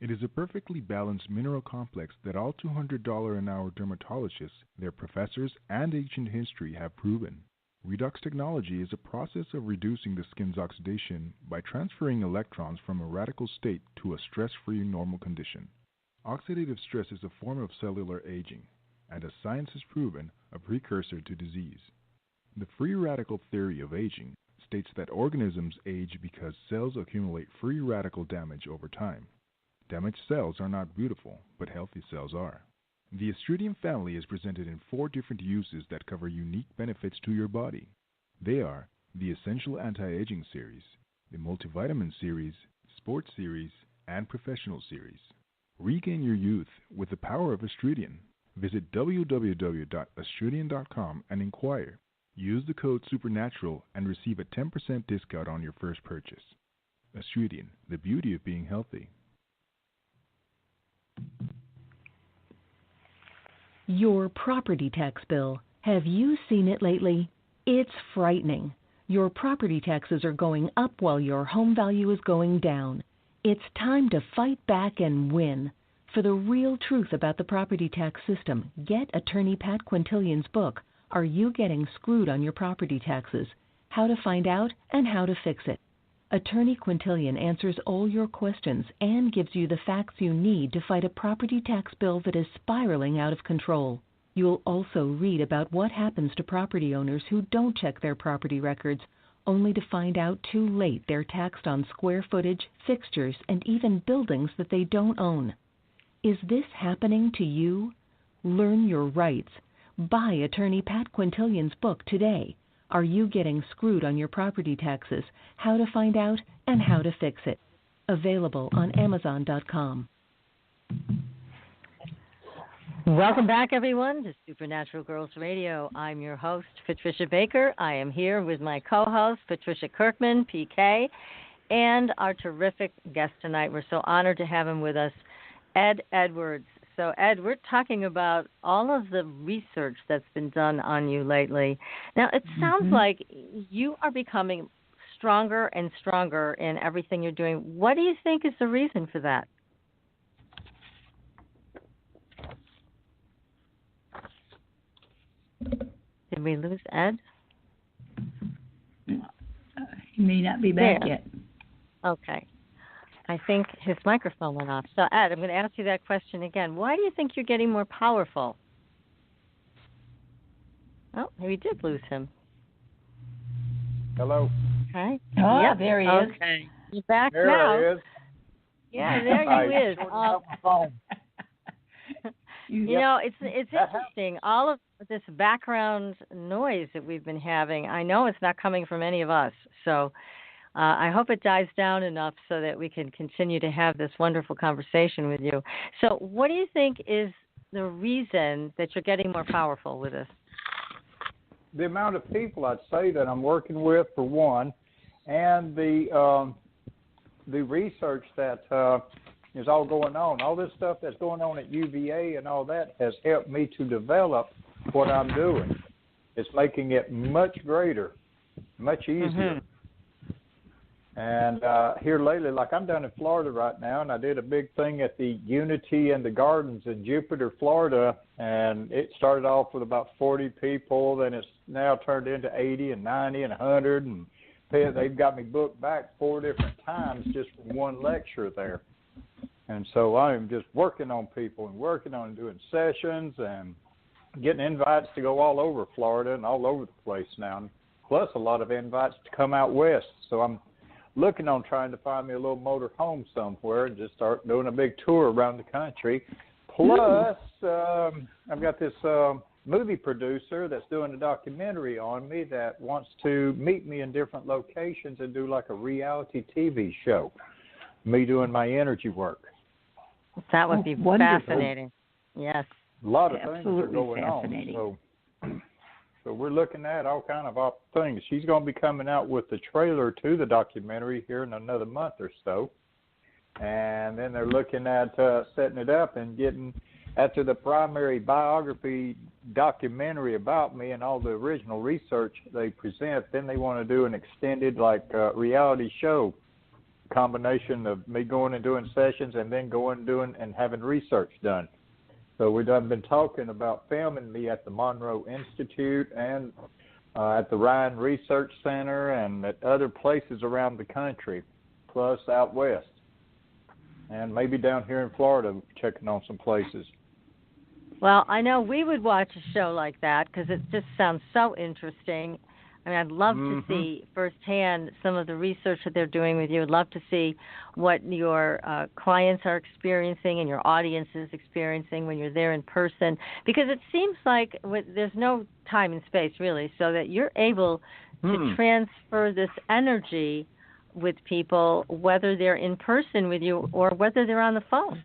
It is a perfectly balanced mineral complex that all $200 an hour dermatologists, their professors, and ancient history have proven. Redox technology is a process of reducing the skin's oxidation by transferring electrons from a radical state to a stress-free normal condition. Oxidative stress is a form of cellular aging, and as science has proven, a precursor to disease. The free radical theory of aging states that organisms age because cells accumulate free radical damage over time. Damaged cells are not beautiful, but healthy cells are. The Astridian family is presented in 4 different uses that cover unique benefits to your body. They are the Essential Anti-Aging Series, the Multivitamin Series, Sports Series, and Professional Series. Regain your youth with the power of Astridian. Visit www.astridian.com and inquire. Use the code SUPERNATURAL and receive a 10% discount on your first purchase. Astridian, the beauty of being healthy. Your property tax bill. Have you seen it lately? It's frightening. Your property taxes are going up while your home value is going down. It's time to fight back and win. For the real truth about the property tax system, get attorney Pat Quintilian's book, Are You Getting Screwed on Your Property Taxes? How to Find Out and How to Fix It. Attorney Quintilian answers all your questions and gives you the facts you need to fight a property tax bill that is spiraling out of control. You'll also read about what happens to property owners who don't check their property records, only to find out too late they're taxed on square footage, fixtures, and even buildings that they don't own. Is this happening to you? Learn your rights. Buy attorney Pat Quintilian's book today. Are You Getting Screwed on Your Property Taxes? How to Find Out and How to Fix It. Available on Amazon.com. Welcome back, everyone, to Supernatural Girls Radio. I'm your host, Patricia Baker. I am here with my co-host, Patricia Kirkman, PK, and our terrific guest tonight. We're so honored to have him with us, Ed Edwards. So, Ed, we're talking about all of the research that's been done on you lately. Now, it sounds like you are becoming stronger and stronger in everything you're doing. What do you think is the reason for that? Did we lose Ed? He may not be back yet. Okay. I think his microphone went off. So, Ed, I'm going to ask you that question again. Why do you think you're getting more powerful? Oh, we did lose him. Hello. Okay. Oh, Yep. there he is. Okay. You're back There now. he is. Yeah, there you is. You know, it's interesting. All of this background noise that we've been having, I know it's not coming from any of us. So I hope it dies down enough so that we can continue to have this wonderful conversation with you. So what do you think is the reason that you're getting more powerful with this? The amount of people I'd say that I'm working with, for one, and the research that is all going on. All this stuff that's going on at UVA and all that has helped me to develop what I'm doing. It's making it much greater, much easier. And here lately, like I'm down in Florida right now, and I did a big thing at the Unity and the Gardens in Jupiter, Florida, and it started off with about 40 people, then it's now turned into 80 and 90 and 100, and they've got me booked back 4 different times just for one lecture there. And so I'm just working on people and working on doing sessions and getting invites to go all over Florida and all over the place now, plus a lot of invites to come out west. So I'm looking on trying to find me a little motor home somewhere and just start doing a big tour around the country. Plus, I've got this movie producer that's doing a documentary on me that wants to meet me in different locations and do like a reality TV show, me doing my energy work. That would be fascinating. Yes. A lot of things are going on. So we're looking at all kind of things. She's going to be coming out with the trailer to the documentary here in another month or so. And then they're looking at setting it up and getting, after the primary biography documentary about me and all the original research they present, then they want to do an extended reality show, combination of me going and doing sessions and then going and doing and having research done. So we've been talking about filming me at the Monroe Institute and at the Ryan Research Center and at other places around the country, plus out west. And maybe down here in Florida, checking on some places. Well, I know we would watch a show like that because it just sounds so interesting. I mean, I'd love to see firsthand some of the research that they're doing with you. I'd love to see what your clients are experiencing and your audience is experiencing when you're there in person, because it seems like there's no time and space, really, so that you're able to transfer this energy with people, whether they're in person with you or whether they're on the phone.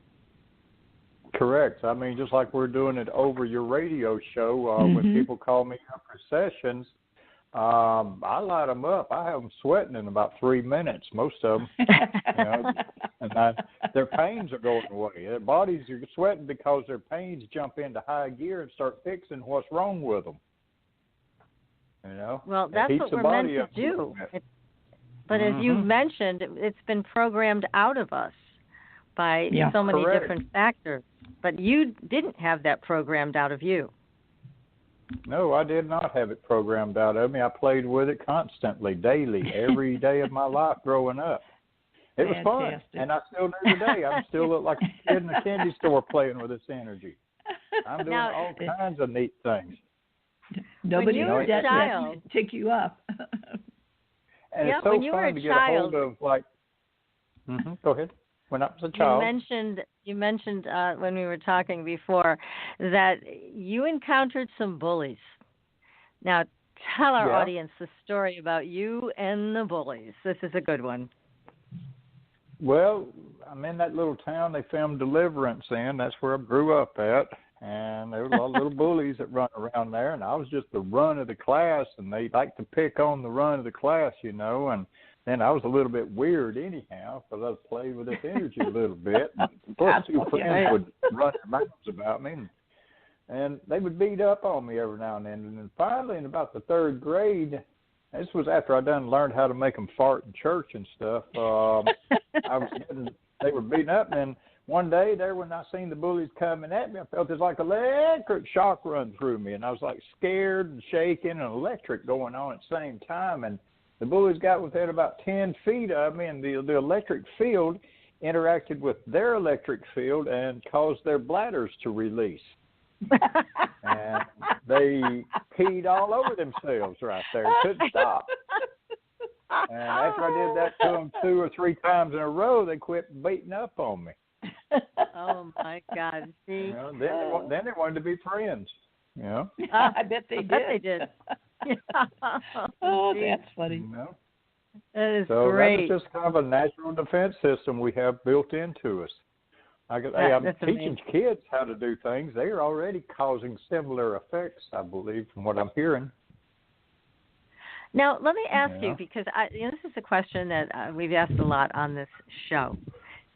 Correct. I mean, just like we're doing it over your radio show, when people call me up for sessions, I light them up. I have them sweating in about 3 minutes, most of them. And their pains are going away. Their bodies are sweating because their pains jump into high gear and start fixing what's wrong with them. Well, that's what we're meant to do. But as you've mentioned, it's been programmed out of us by so many different factors. But you didn't have that programmed out of you. No, I did not have it programmed out of me. I played with it constantly, daily, every day of my life growing up. It was fun, and I still do today. I still look like a kid in a candy store playing with this energy. I'm doing all kinds of neat things. Nobody knows that tick you up. And it's so fun to get a hold of, like, go ahead. When I was a child. You mentioned when we were talking before that you encountered some bullies. Now, tell our audience the story about you and the bullies. This is a good one. Well, I'm in that little town they filmed Deliverance in. That's where I grew up at. And there were a lot of little bullies that run around there. And I was just the run of the class, and they like to pick on the run of the class, and then I was a little bit weird anyhow, because I was playing with this energy a little bit. Plus, 2 friends would run their mouths about me, and they would beat up on me every now and then. And then finally, in about the 3rd grade, this was after I learned how to make them fart in church and stuff. They were beating up, and then one day there, when I seen the bullies coming at me, I felt this like electric shock run through me, and I was like scared and shaking and electric going on at the same time. And the bullies got within about 10 feet of me, and the electric field interacted with their electric field and caused their bladders to release. And they peed all over themselves right there and couldn't stop. And after I did that to them 2 or 3 times in a row, they quit beating up on me. Oh my God! See, Then they wanted to be friends. I bet they did. I bet they did. Oh, that's funny. That is so great. that's just kind of a natural defense system we have built into us. I'm teaching kids how to do things. They are already causing similar effects, I believe, from what I'm hearing. Now, let me ask you, because this is a question that we've asked a lot on this show.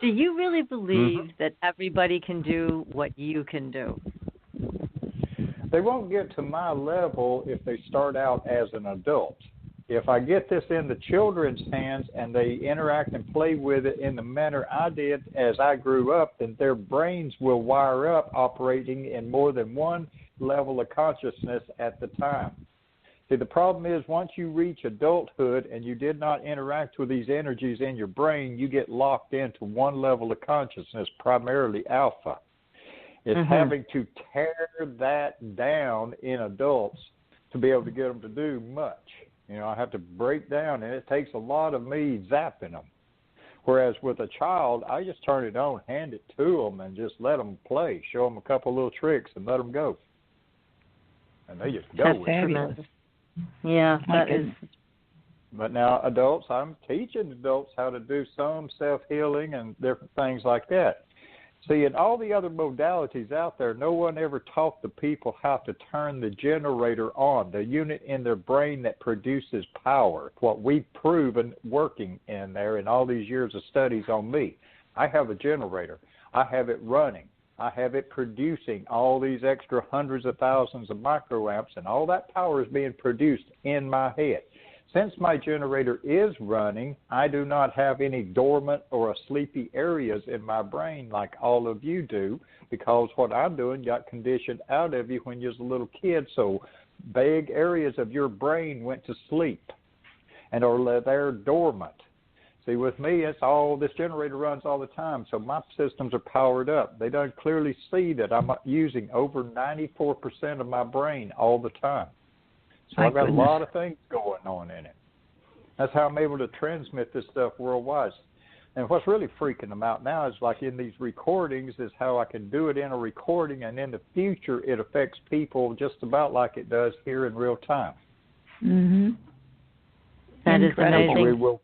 Do you really believe that everybody can do what you can do? They won't get to my level if they start out as an adult. If I get this in the children's hands and they interact and play with it in the manner I did as I grew up, then their brains will wire up operating in more than one level of consciousness at the time. See, the problem is once you reach adulthood and you did not interact with these energies in your brain, you get locked into one level of consciousness, primarily alpha. It's having to tear that down in adults to be able to get them to do much. I have to break down, and it takes a lot of me zapping them. Whereas with a child, I just turn it on, hand it to them, and just let them play, show them a couple little tricks, and let them go. And they just go That's with it. Yeah, that is. But now adults, I'm teaching adults how to do some self-healing and different things like that. See, in all the other modalities out there, no one ever taught the people how to turn the generator on, the unit in their brain that produces power, what we've proven working in there in all these years of studies on me. I have a generator. I have it running. I have it producing all these extra hundreds of thousands of microamps, and all that power is being produced in my head. Since my generator is running, I do not have any dormant or sleepy areas in my brain like all of you do, because what I'm doing got conditioned out of you when you was a little kid, so big areas of your brain went to sleep and are they're dormant. See, with me, it's all, this generator runs all the time, so my systems are powered up. They don't clearly see that I'm using over 94% of my brain all the time. So I've got a lot of things going on in it. That's how I'm able to transmit this stuff worldwide. And what's really freaking them out now is like in these recordings is how I can do it in a recording, and in the future it affects people just about like it does here in real time. That is amazing.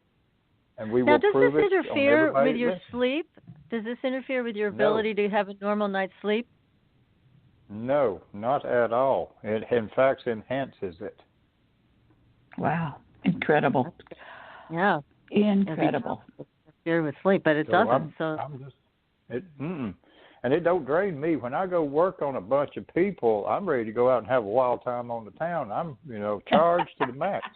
And we will prove it. Now, does this interfere with your sleep? Does this interfere with your ability to have a normal night's sleep? No, not at all. It, in fact, enhances it. Wow. Incredible. Yeah. Incredible. Interfere with sleep, but it doesn't. And it don't drain me. When I go work on a bunch of people, I'm ready to go out and have a wild time on the town. I'm, charged to the max.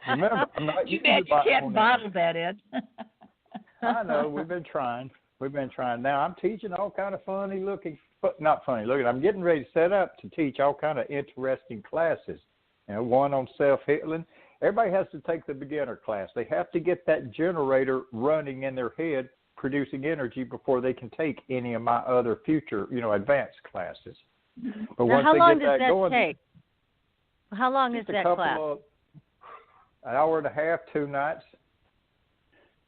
Remember, I'm not you can't bottle that, Ed. I know. We've been trying. Now I'm teaching all kind of not funny looking. I'm getting ready to set up to teach all kind of interesting classes. One on self-healing. Everybody has to take the beginner class. They have to get that generator running in their head, producing energy before they can take any of my other future, advanced classes. But now, how long does that take? How long is that class? An hour and a half, 2 nights.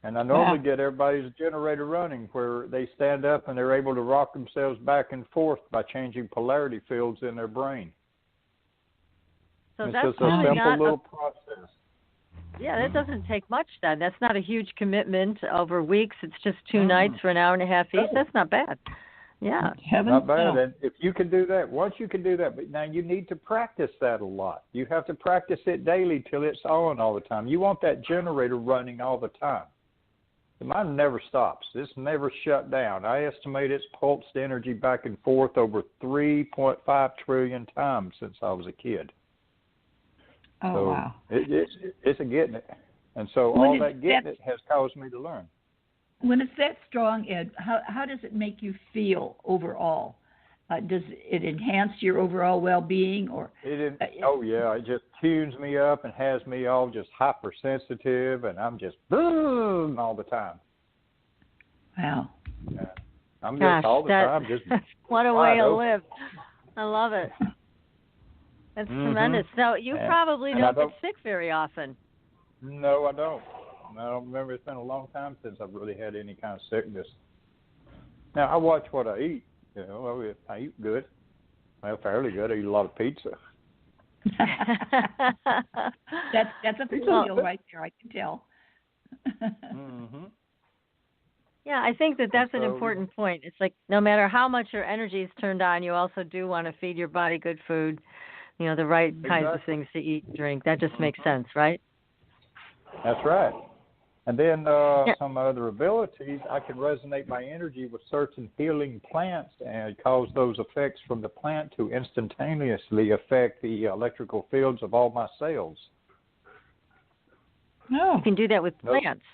And I normally get everybody's generator running where they stand up and they're able to rock themselves back and forth by changing polarity fields in their brain. So it's that's just a simple little process. Yeah, that doesn't take much then. That's not a huge commitment over weeks. It's just 2 nights for an hour and a half each. That's not bad. Yeah. Not bad. And if you can do that, once you can do that, but now you need to practice that a lot. You have to practice it daily till it's on all the time. You want that generator running all the time. Mine never stops. This never shut down. I estimate it's pulsed energy back and forth over 3.5 trillion times since I was a kid. Oh, so wow. It's a getting it. And so all that getting it has caused me to learn. When it's that strong, Ed, how does it make you feel overall? Does it enhance your overall well-being? It just tunes me up and has me all just hypersensitive, and I'm just boom all the time. Wow. Yeah. I'm just all the time. Just what a way to live. I love it. That's tremendous. So you probably don't get sick very often. No, I don't. I don't remember. It's been a long time since I've really had any kind of sickness. Now, I watch what I eat. You know, I eat good. Well, fairly good. I eat a lot of pizza. That's a familial right there, I can tell. Mm-hmm. Yeah, I think that's an important point. It's like no matter how much your energy is turned on, you also do want to feed your body good food, the right kinds of things to eat and drink. That just makes sense, right? That's right. And then some other abilities, I can resonate my energy with certain healing plants and cause those effects from the plant to instantaneously affect the electrical fields of all my cells. No. You can do that with plants.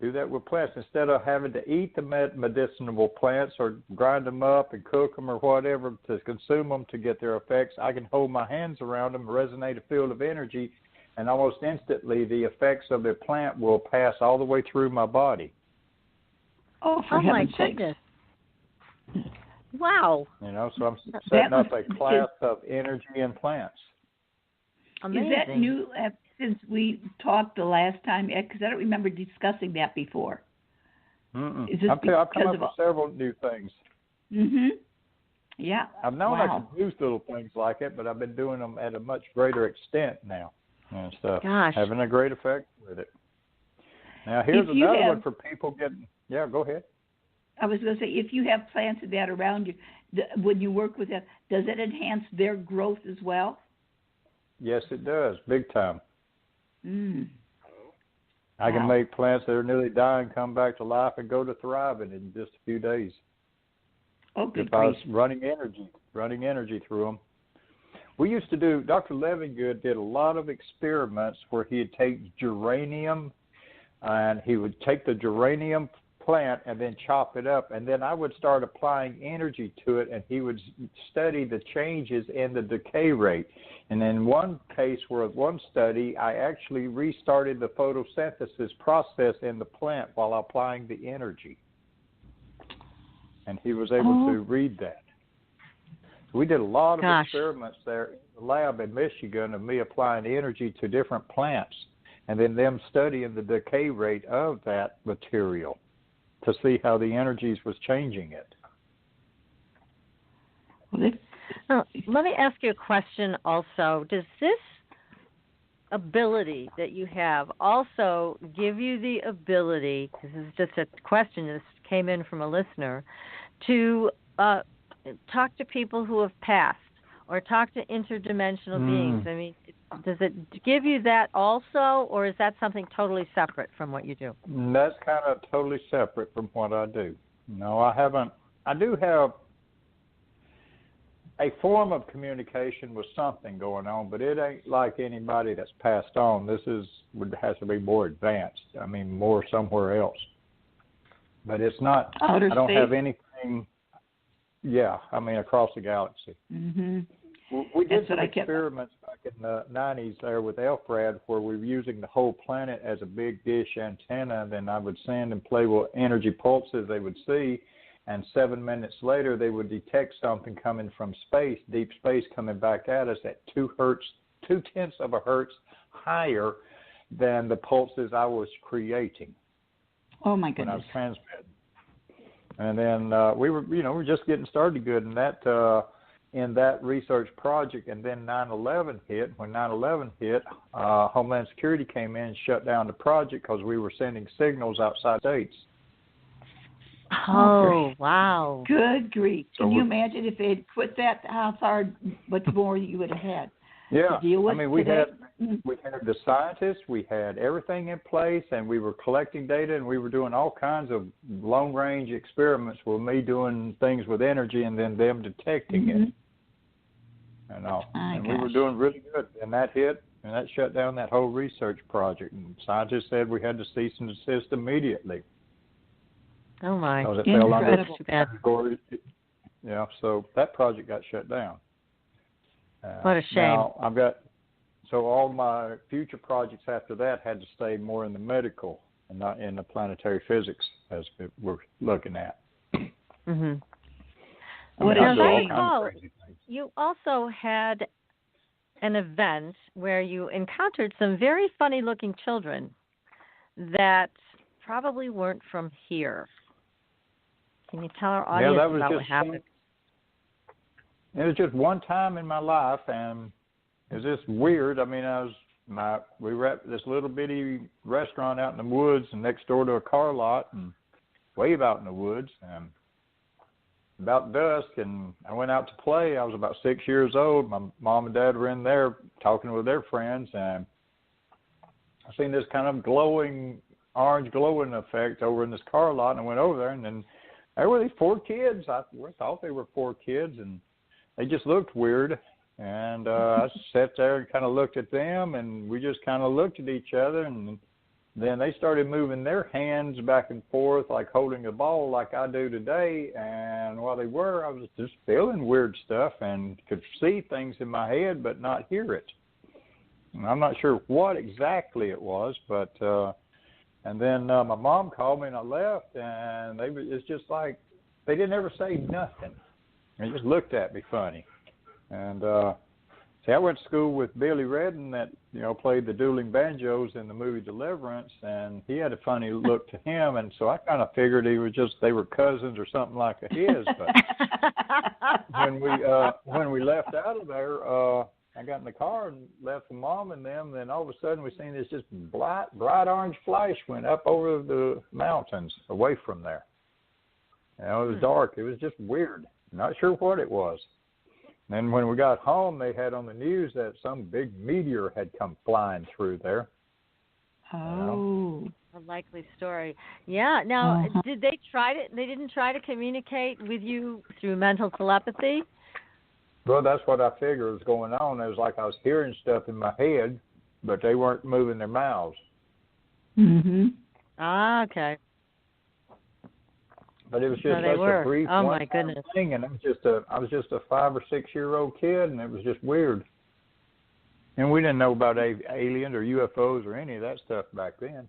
Do that with plants. Instead of having to eat the medicinal plants or grind them up and cook them or whatever to consume them to get their effects, I can hold my hands around them, resonate a field of energy, and almost instantly the effects of the plant will pass all the way through my body. Oh, for heaven's sake. Goodness. Wow. So I'm setting up a class of energy in plants. Amazing. Is that new since we talked the last time? Because I don't remember discussing that before. Mm-mm. Is this I've come up with several new things. Mm-hmm. Yeah. I've known I could use little things like it, but I've been doing them at a much greater extent now and stuff. Gosh. Having a great effect with it. Now, here's another one for people getting... Yeah, go ahead. I was going to say, if you have plants of that around you, when you work with them, does it enhance their growth as well? Yes, it does, big time. I can Wow. make plants that are nearly dying come back to life and go to thriving in just a few days. Oh, good If I was grief. running energy through them. We used to do, Dr. Levengood did a lot of experiments where he'd take geranium and he would take the geranium plant and then chop it up, and then I would start applying energy to it, and he would study the changes in the decay rate. And in one case, one study, I actually restarted the photosynthesis process in the plant while applying the energy, and he was able to read that. So we did a lot of experiments there in the lab in Michigan of me applying energy to different plants, and then them studying the decay rate of that material to see how the energies was changing it. Now, let me ask you a question also. Does this ability that you have also give you the ability, this is just a question that came in from a listener, to talk to people who have passed or talk to interdimensional beings? I mean, does it give you that also, or is that something totally separate from what you do? That's kind of totally separate from what I do. No, I haven't. I do have a form of communication with something going on, but it ain't like anybody that's passed on. This has to be more advanced. I mean, more somewhere else. But it's not. Outer I don't space. have anything. Yeah, I mean, across the galaxy. Mm-hmm. We did some experiments back in the 90s there with Elfrad where we were using the whole planet as a big dish antenna. Then I would send and play with energy pulses they would see, and 7 minutes later they would detect something coming from space, deep space, coming back at us at 0.2 of a hertz higher than the pulses I was creating. Oh my goodness! When I was transmitting. And then we were just getting started good in that research project, and then 9/11 hit. When 9/11 hit, Homeland Security came in and shut down the project because we were sending signals outside states. Oh, wow. Good grief. Can you imagine if they had quit that, how far, much more you would have had to deal with? I mean, we had the scientists, we had everything in place, and we were collecting data, and we were doing all kinds of long-range experiments with me doing things with energy and then them detecting it. And we were doing really good. And that hit, and that shut down that whole research project. And scientists said we had to cease and desist immediately. Oh, my. Because it fell under category. Yeah, so that project got shut down. What a shame. Now, so all my future projects after that had to stay more in the medical and not in the planetary physics as we're looking at. Mm-hmm. What is you also had an event where you encountered some very funny-looking children that probably weren't from here. Can you tell our audience about what happened? It was just one time in my life, and it was just weird. I mean, we were at this little bitty restaurant out in the woods and next door to a car lot and way out in the woods. And about dusk, and I went out to play. I was about 6 years old. My mom and dad were in there talking with their friends, and I seen this kind of orange glowing effect over in this car lot, and I went over there, and then there were these 4 kids. I thought they were 4 kids, and they just looked weird. And I sat there and kind of looked at them, and we just kind of looked at each other, and then they started moving their hands back and forth like holding a ball like I do today. And while they were, I was just feeling weird stuff and could see things in my head but not hear it. And I'm not sure what exactly it was, but and then my mom called me and I left, and it's just like they didn't ever say nothing. They just looked at me funny. And see, I went to school with Billy Redden that, played the dueling banjos in the movie Deliverance, and he had a funny look to him, and so I kind of figured they were cousins or something like his. But when we left out of there, I got in the car and left with Mom and them, and then all of a sudden we seen this just bright orange flash went up over the mountains away from there. It was dark. It was just weird. Not sure what it was. And when we got home, they had on the news that some big meteor had come flying through there. Oh, a likely story. Yeah. Now, did they try to? They didn't try to communicate with you through mental telepathy? Well, that's what I figured was going on. It was like I was hearing stuff in my head, but they weren't moving their mouths. Mhm. Ah, okay. But it was just such a brief thing, and I was just a 5 or 6 year old kid, and it was just weird. And we didn't know about aliens or UFOs or any of that stuff back then.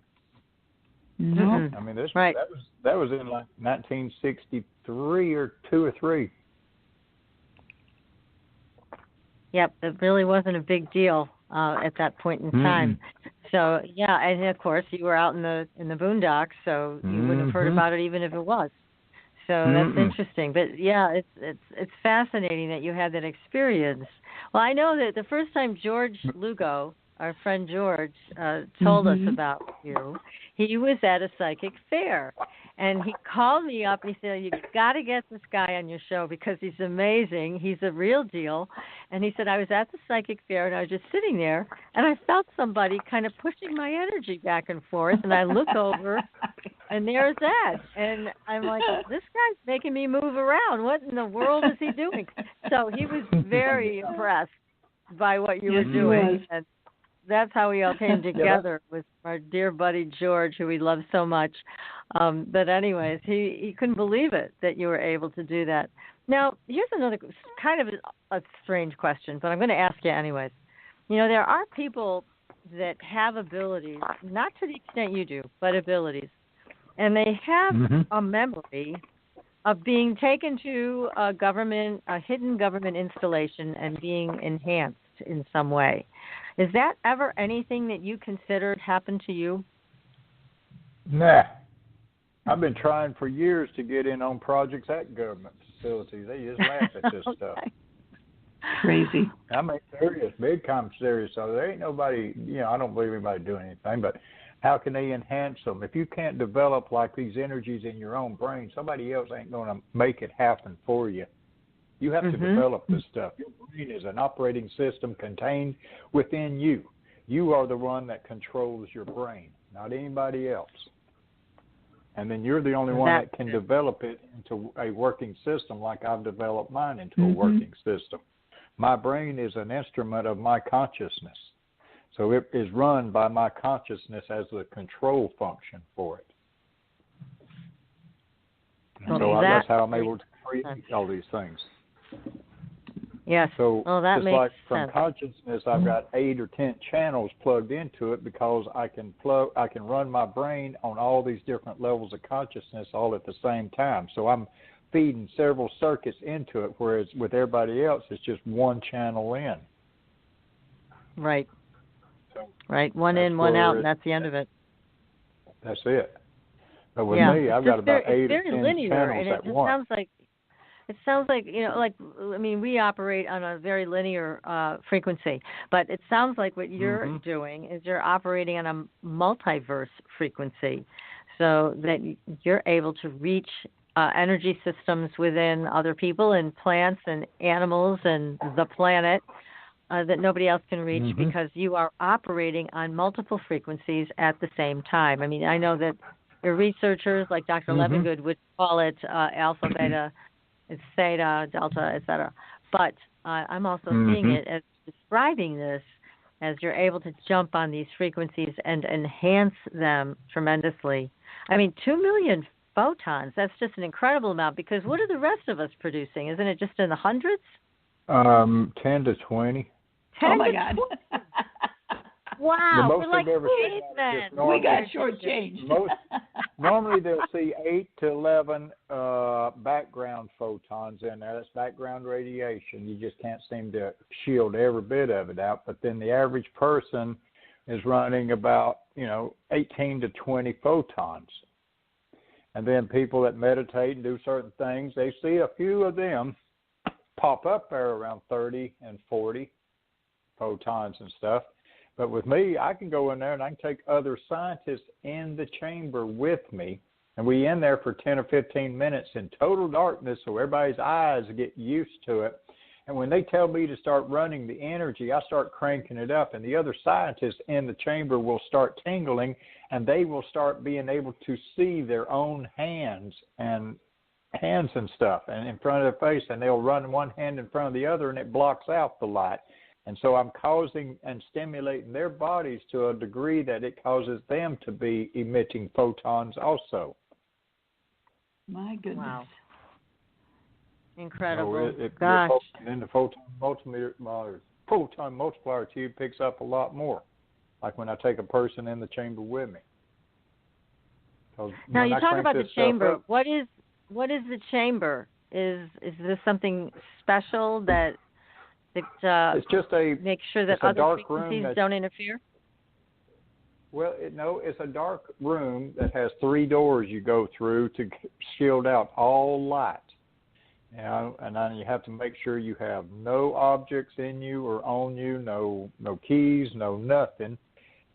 No, I mean, that was in like 1963 or 2 or 3. Yep, it really wasn't a big deal at that point in time. So yeah, and of course you were out in the boondocks, so you wouldn't have heard about it even if it was. So that's interesting. But yeah, it's fascinating that you had that experience. Well, I know that the first time George Lugo, our friend George, told us about you, he was at a psychic fair. And he called me up and he said, "You've got to get this guy on your show because he's amazing. He's a real deal." And he said, "I was at the psychic fair and I was just sitting there and I felt somebody kind of pushing my energy back and forth. And I look over and there's Ed. And I'm like, this guy's making me move around. What in the world is he doing?" So he was very impressed by what you were doing. And that's how we all came together with our dear buddy George, who we love so much. But anyways, he couldn't believe it that you were able to do that. Now, here's another kind of a strange question, but I'm going to ask you anyways. There are people that have abilities, not to the extent you do, but abilities. And they have a memory of being taken to a hidden government installation and being enhanced in some way. Is that ever anything that you considered happened to you? Nah. I've been trying for years to get in on projects at government facilities. They just laugh at this stuff. Crazy. I mean, serious, big time serious. So there ain't nobody, I don't believe anybody doing anything, but how can they enhance them? If you can't develop like these energies in your own brain, somebody else ain't going to make it happen for you. You have to develop this stuff. Your brain is an operating system contained within you. You are the one that controls your brain, not anybody else. And then you're the only one that can develop it into a working system like I've developed mine into a working system. My brain is an instrument of my consciousness. So it is run by my consciousness as the control function for it. And so that's how I'm able to create all these things. Yes. So that just makes like from sense. consciousness, I've got 8 or 10 channels plugged into it because I can run my brain on all these different levels of consciousness all at the same time. So I'm feeding several circuits into it, whereas with everybody else, it's just one channel in. Right. So right. One in, one out, and that's the end of it. That's it. But with Yeah, me, I've it's got just about very, 8 it's or very 10 linear, channels and it at just once. sounds like I mean, we operate on a very linear frequency, but it sounds like what you're doing is you're operating on a multiverse frequency, so that you're able to reach energy systems within other people and plants and animals and the planet that nobody else can reach because you are operating on multiple frequencies at the same time. I mean, I know that your researchers like Dr. Levengood would call it alpha, beta, theta, delta, etc. But I'm also seeing it as describing this as you're able to jump on these frequencies and enhance them tremendously. I mean, 2 million photons, that's just an incredible amount, because what are the rest of us producing? Isn't it just in the hundreds? 10 to 20. 10 oh, my to God. 20. Wow, The most we're like I've ever seen cavemen. We got shortchanged. Normally they'll see 8 to 11 background photons in there. That's background radiation. You just can't seem to shield every bit of it out. But then the average person is running about, 18 to 20 photons. And then people that meditate and do certain things, they see a few of them pop up there around 30 and 40 photons and stuff. But with me, I can go in there and I can take other scientists in the chamber with me, and we in there for 10 or 15 minutes in total darkness so everybody's eyes get used to it. And when they tell me to start running the energy, I start cranking it up, and the other scientists in the chamber will start tingling, and they will start being able to see their own hands and stuff and in front of their face, and they'll run one hand in front of the other, and it blocks out the light. And so I'm causing and stimulating their bodies to a degree that it causes them to be emitting photons also. My goodness. Wow. Incredible. So Gosh. then the photon multiplier tube picks up a lot more, like when I take a person in the chamber with me. Now you talk about the chamber. What is the chamber? Is this something special that it's just makes sure that other frequencies don't interfere? Well, it's a dark room that has 3 doors you go through to shield out all light. And then you have to make sure you have no objects in you or on you, no keys, no nothing.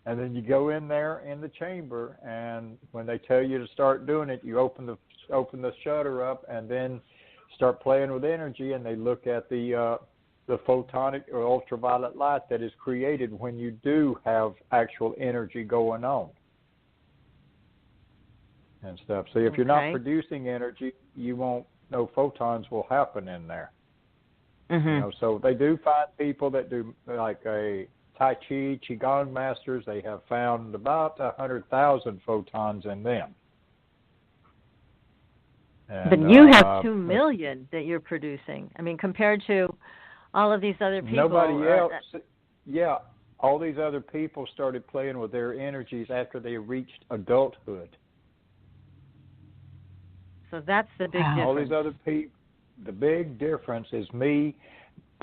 And then you go in there in the chamber, and when they tell you to start doing it, you open the shutter up and then start playing with energy, and they look at the photonic or ultraviolet light that is created when you do have actual energy going on and stuff. So if you're not producing energy, no photons will happen in there. So they do find people that do like a Tai Chi, Qigong masters. They have found about 100,000 photons in them. And, but you have 2 million that you're producing. I mean, compared to all of these other people. Nobody else. Yeah, all these other people started playing with their energies after they reached adulthood. So that's the big difference. All these other people, the big difference is me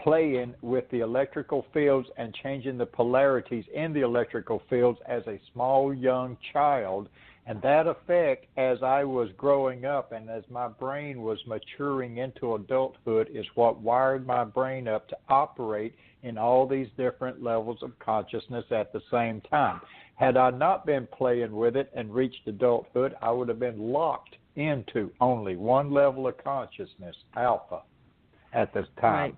playing with the electrical fields and changing the polarities in the electrical fields as a small young child. And that effect, as I was growing up and as my brain was maturing into adulthood, is what wired my brain up to operate in all these different levels of consciousness at the same time. Had I not been playing with it and reached adulthood, I would have been locked into only one level of consciousness, alpha, at this time. Right.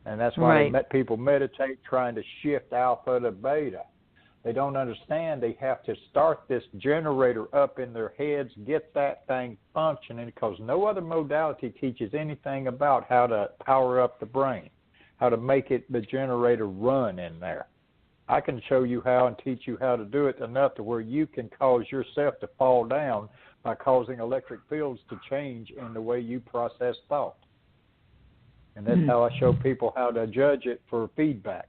And that's why people meditate trying to shift alpha to beta. They don't understand they have to start this generator up in their heads, get that thing functioning, because no other modality teaches anything about how to power up the brain, how to make the generator run in there. I can show you how and teach you how to do it enough to where you can cause yourself to fall down by causing electric fields to change in the way you process thought. And that's how I show people how to judge it for feedback.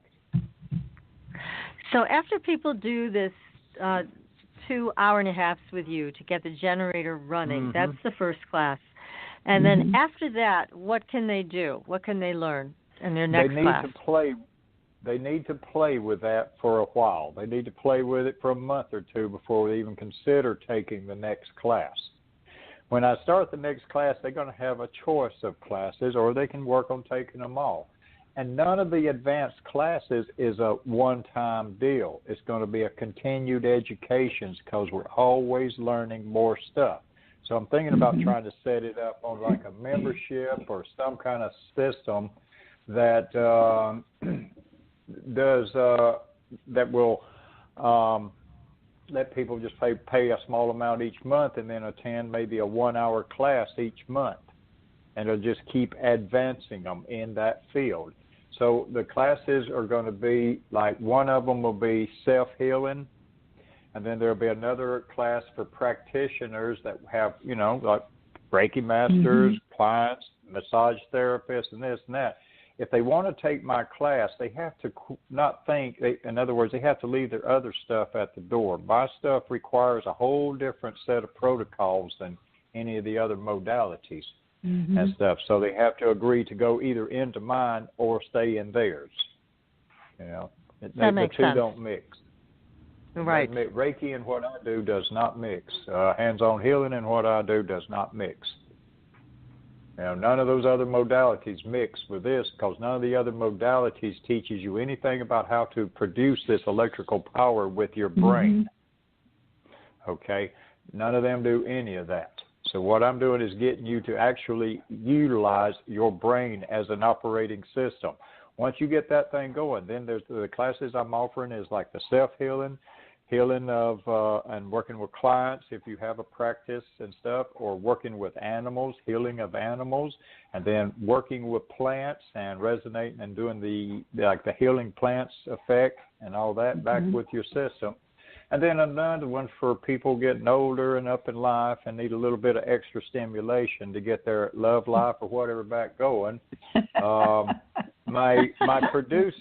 So after people do this 2 hour-and-a-halfs with you to get the generator running, that's the first class. And then after that, what can they do? What can they learn in their next class? they need to play with that for a while. They need to play with it for a month or two before they even consider taking the next class. When I start the next class, they're going to have a choice of classes, or they can work on taking them all. And none of the advanced classes is a one-time deal. It's going to be a continued education because we're always learning more stuff. So I'm thinking about trying to set it up on like a membership or some kind of system that that will let people just pay a small amount each month and then attend maybe a 1-hour class each month. And it'll just keep advancing them in that field. So the classes are going to be like, one of them will be self-healing, and then there'll be another class for practitioners that have, like Reiki masters, clients, massage therapists, and this and that. If they want to take my class, they have to not think, in other words, they have to leave their other stuff at the door. My stuff requires a whole different set of protocols than any of the other modalities and stuff. So they have to agree to go either into mine or stay in theirs. The two don't mix. Right. Reiki and what I do does not mix. Hands-on healing and what I do does not mix. None of those other modalities mix with this because none of the other modalities teaches you anything about how to produce this electrical power with your brain. Okay? None of them do any of that. So what I'm doing is getting you to actually utilize your brain as an operating system. Once you get that thing going, then there's the classes I'm offering is like the self-healing, healing of and working with clients if you have a practice and stuff, or working with animals, healing of animals, and then working with plants and resonating and doing the healing plants effect and all that back with your system. And then another one for people getting older and up in life and need a little bit of extra stimulation to get their love life or whatever back going. My producer,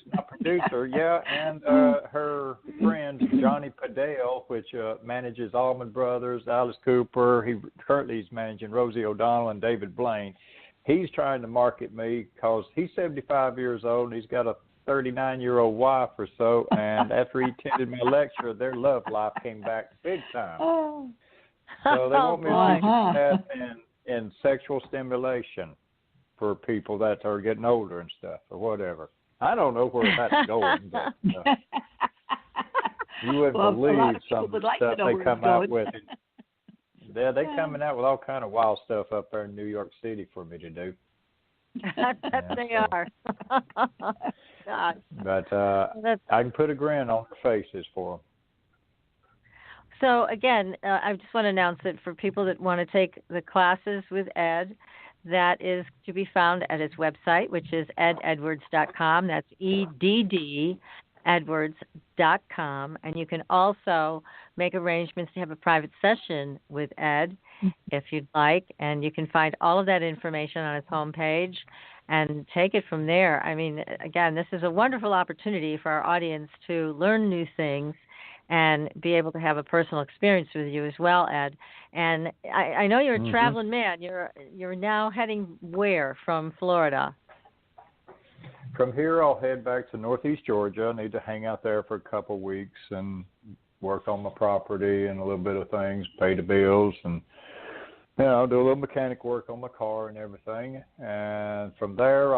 and her friend Johnny Padale, which manages Allman Brothers, Alice Cooper. He's managing Rosie O'Donnell and David Blaine. He's trying to market me because he's 75 years old and he's got a 39-year-old wife or so, and after he attended my lecture, their love life came back big time. So they want me to teach that in sexual stimulation for people that are getting older and stuff or whatever. I don't know where that's going, but you wouldn't believe some of the stuff they come out with. They're coming out with all kind of wild stuff up there in New York City for me to do. They are. God. But I can put a grin on their faces for them. So, again, I just want to announce that for people that want to take the classes with Ed, that is to be found at his website, which is ededwards.com. That's EDD Edwards.com. And you can also make arrangements to have a private session with Ed if you'd like. And you can find all of that information on his homepage and take it from there. I mean, again, this is a wonderful opportunity for our audience to learn new things and be able to have a personal experience with you as well, Ed. And I know you're a traveling man. You're now heading where from Florida? From here, I'll head back to Northeast Georgia. I need to hang out there for a couple of weeks and work on my property and a little bit of things, pay the bills, and do a little mechanic work on my car and everything. And from there,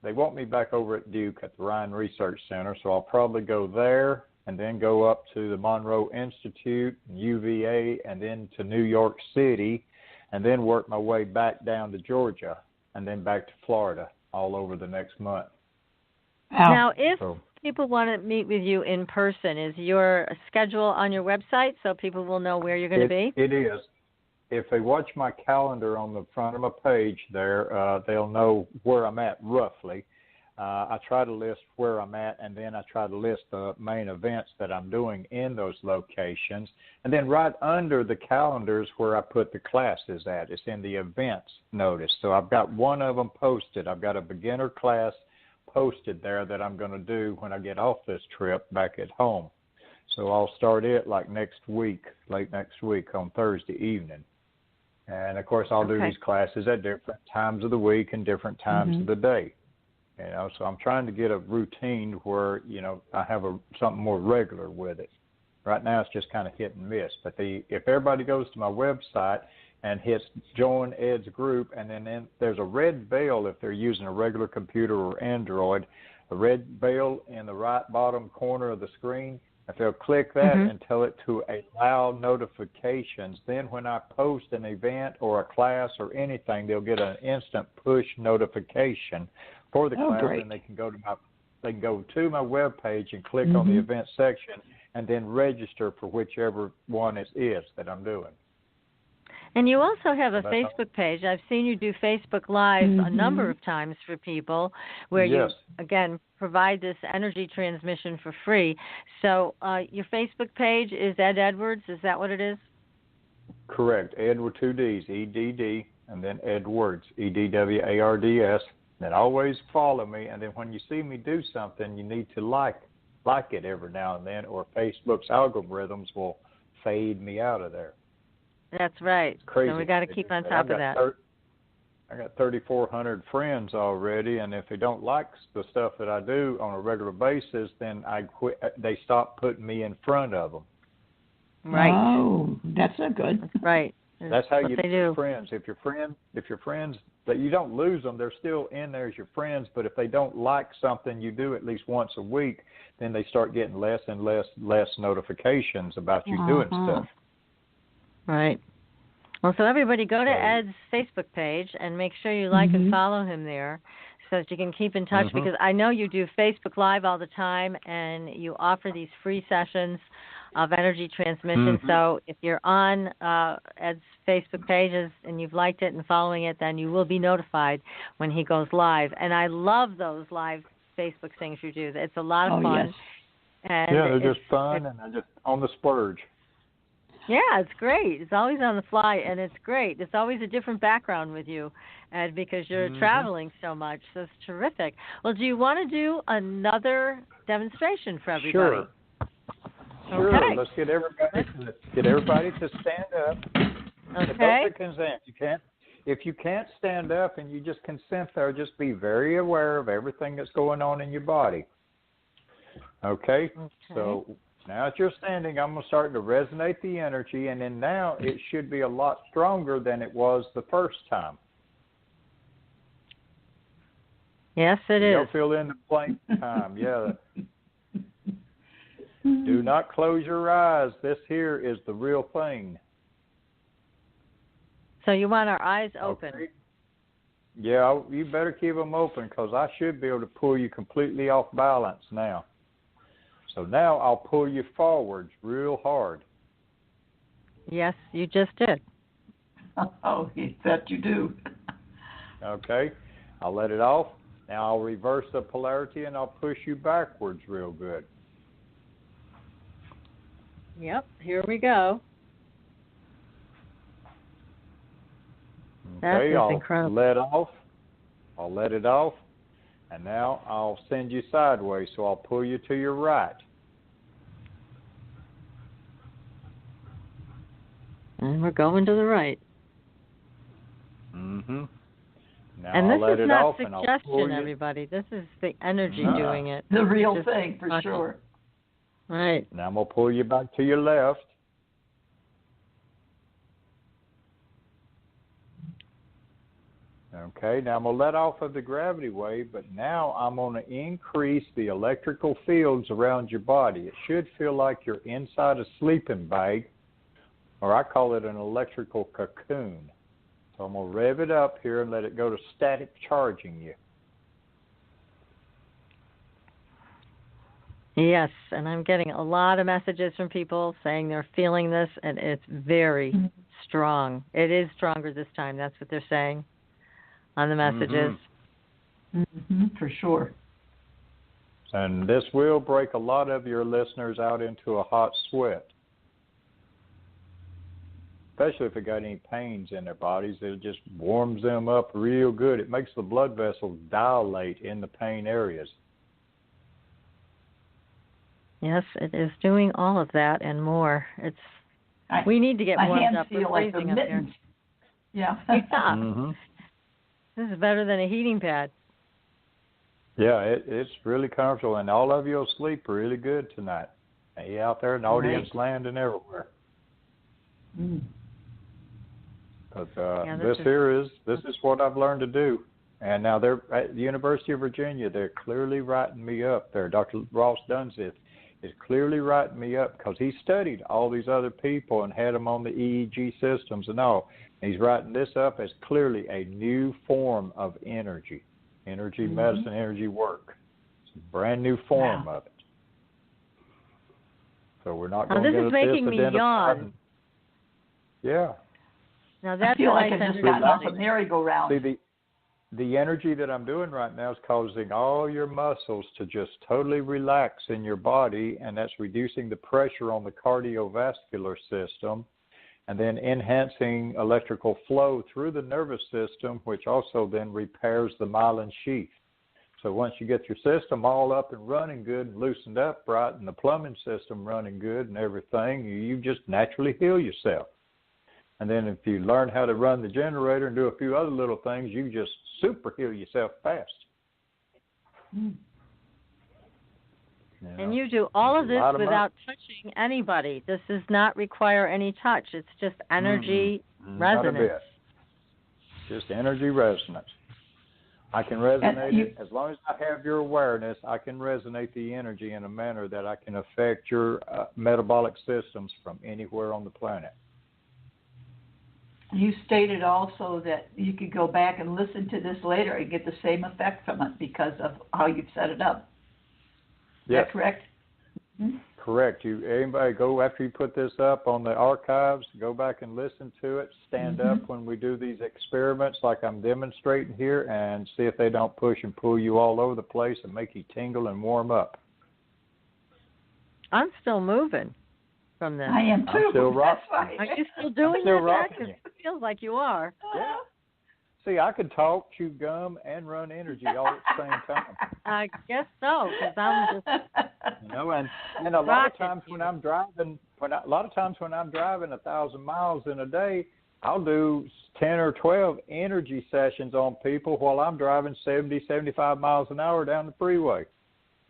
they want me back over at Duke at the Ryan Research Center, so I'll probably go there and then go up to the Monroe Institute, UVA, and then to New York City, and then work my way back down to Georgia and then back to Florida all over the next month. Now, if people want to meet with you in person, is your schedule on your website so people will know where you're going to be? It is. If they watch my calendar on the front of my page there, they'll know where I'm at roughly. I try to list where I'm at, and then I try to list the main events that I'm doing in those locations. And then right under the calendars where I put the classes at, it's in the events notice. So I've got one of them posted. I've got a beginner class posted there that I'm going to do when I get off this trip back at home. So I'll start it like next week, late next week on Thursday evening. And, of course, I'll do these classes at different times of the week and different times of the day. So I'm trying to get a routine where, I have something more regular with it. Right now it's just kind of hit and miss. But if everybody goes to my website and hits join Ed's group, and then there's a red bell if they're using a regular computer or Android, a red bell in the right bottom corner of the screen. If they'll click that and tell it to allow notifications, then when I post an event or a class or anything, they'll get an instant push notification for the class, great. and they can go to my webpage and click on the event section and then register for whichever one it is that I'm doing. And you also have a Facebook page. I've seen you do Facebook Live a number of times for people where you, again, provide this energy transmission for free. So your Facebook page is Ed Edwards. Is that what it is? Correct. Ed with two Ds, EDD, and then Edwards, EDWARDS. Then always follow me. And then when you see me do something, you need to like it every now and then, or Facebook's algorithms will fade me out of there. That's right. Crazy. So we got to keep on top of that. I got 3,400 friends already, and if they don't like the stuff that I do on a regular basis, then I quit. They stop putting me in front of them. Right. Oh, that's not good. That's right. That's how you do. Friends. If your friends, that you don't lose them, they're still in there as your friends. But if they don't like something you do at least once a week, then they start getting less and less notifications about you doing stuff. Right. Well, so everybody go to Ed's Facebook page and make sure you like and follow him there so that you can keep in touch, because I know you do Facebook Live all the time and you offer these free sessions of energy transmission. So if you're on Ed's Facebook pages and you've liked it and following it, then you will be notified when he goes live. And I love those live Facebook things you do. It's a lot of fun. Yes. And they're just fun, and they're just on the splurge. Yeah, it's great. It's always on the fly, and it's great. It's always a different background with you, Ed, because you're traveling so much. So it's terrific. Well, do you want to do another demonstration for everybody? Sure. Okay. Let's get everybody to stand up. Okay. Consent. If you can't stand up and you just consent there, just be very aware of everything that's going on in your body. Okay. So now that you're standing, I'm going to start to resonate the energy, and then now it should be a lot stronger than it was the first time. Yes, it is. You'll feel in the blank time. Do not close your eyes. This here is the real thing. So you want our eyes open. Okay. Yeah, you better keep them open, because I should be able to pull you completely off balance now. So now I'll pull you forwards real hard. Yes, you just did. Oh, that you do. Okay. I'll let it off. Now I'll reverse the polarity and I'll push you backwards real good. Yep, here we go. That is incredible. I'll let it off. And now I'll send you sideways, so I'll pull you to your right. And we're going to the right. Now and this I'll let is it not off, and I'll pull suggestion, you. everybody. This is the energy doing it. The real thing, for sure. Right. Now I'm going to pull you back to your left. Okay, now I'm going to let off of the gravity wave, but now I'm going to increase the electrical fields around your body. It should feel like you're inside a sleeping bag, or I call it an electrical cocoon. So I'm going to rev it up here and let it go to static charging you. Yes, and I'm getting a lot of messages from people saying they're feeling this, and it's very strong. It is stronger this time. That's what they're saying on the messages. For sure. And this will break a lot of your listeners out into a hot sweat. Especially if they got any pains in their bodies. It just warms them up real good. It makes the blood vessels dilate in the pain areas. Yes, it is doing all of that and more. We need to get warmed up. My hands feel like the mittens. Yeah. This is better than a heating pad. Yeah, it's really comfortable, and all of you will sleep really good tonight. You out there in audience land and everywhere. But this is what I've learned to do. And now they're at the University of Virginia. They're clearly writing me up there. Dr. Ross Dunseth is clearly writing me up because he studied all these other people and had them on the EEG systems and all. And he's writing this up as clearly a new form of energy medicine, energy work. It's a brand new form of it. So we're not going to get this is making me yawn. Yeah. Now that's I feel what like I just got off a merry-go-round. See, the energy that I'm doing right now is causing all your muscles to just totally relax in your body, and that's reducing the pressure on the cardiovascular system, and then enhancing electrical flow through the nervous system, which also then repairs the myelin sheath. So once you get your system all up and running good and loosened up right, and the plumbing system running good and everything, you just naturally heal yourself. And then if you learn how to run the generator and do a few other little things, you just super heal yourself fast. And you do all of this without touching anybody. This does not require any touch. It's just energy resonance. Not a bit. Just energy resonance. I can resonate it. As long as I have your awareness, I can resonate the energy in a manner that I can affect your metabolic systems from anywhere on the planet. You stated also that you could go back and listen to this later and get the same effect from it because of how you've set it up. Is that correct? Mm-hmm. Correct. Anybody go after you put this up on the archives, go back and listen to it, stand up when we do these experiments like I'm demonstrating here, and see if they don't push and pull you all over the place and make you tingle and warm up. I'm still moving from this. I am too. I'm still rocking. Are you still doing that? Because it feels like you are. Yeah. See, I could talk, chew gum, and run energy all at the same time. I guess so, because I'm just. And a lot of times when I'm driving, 1,000 miles in a day, I'll do 10 or 12 energy sessions on people while I'm driving 70, 75 miles an hour down the freeway.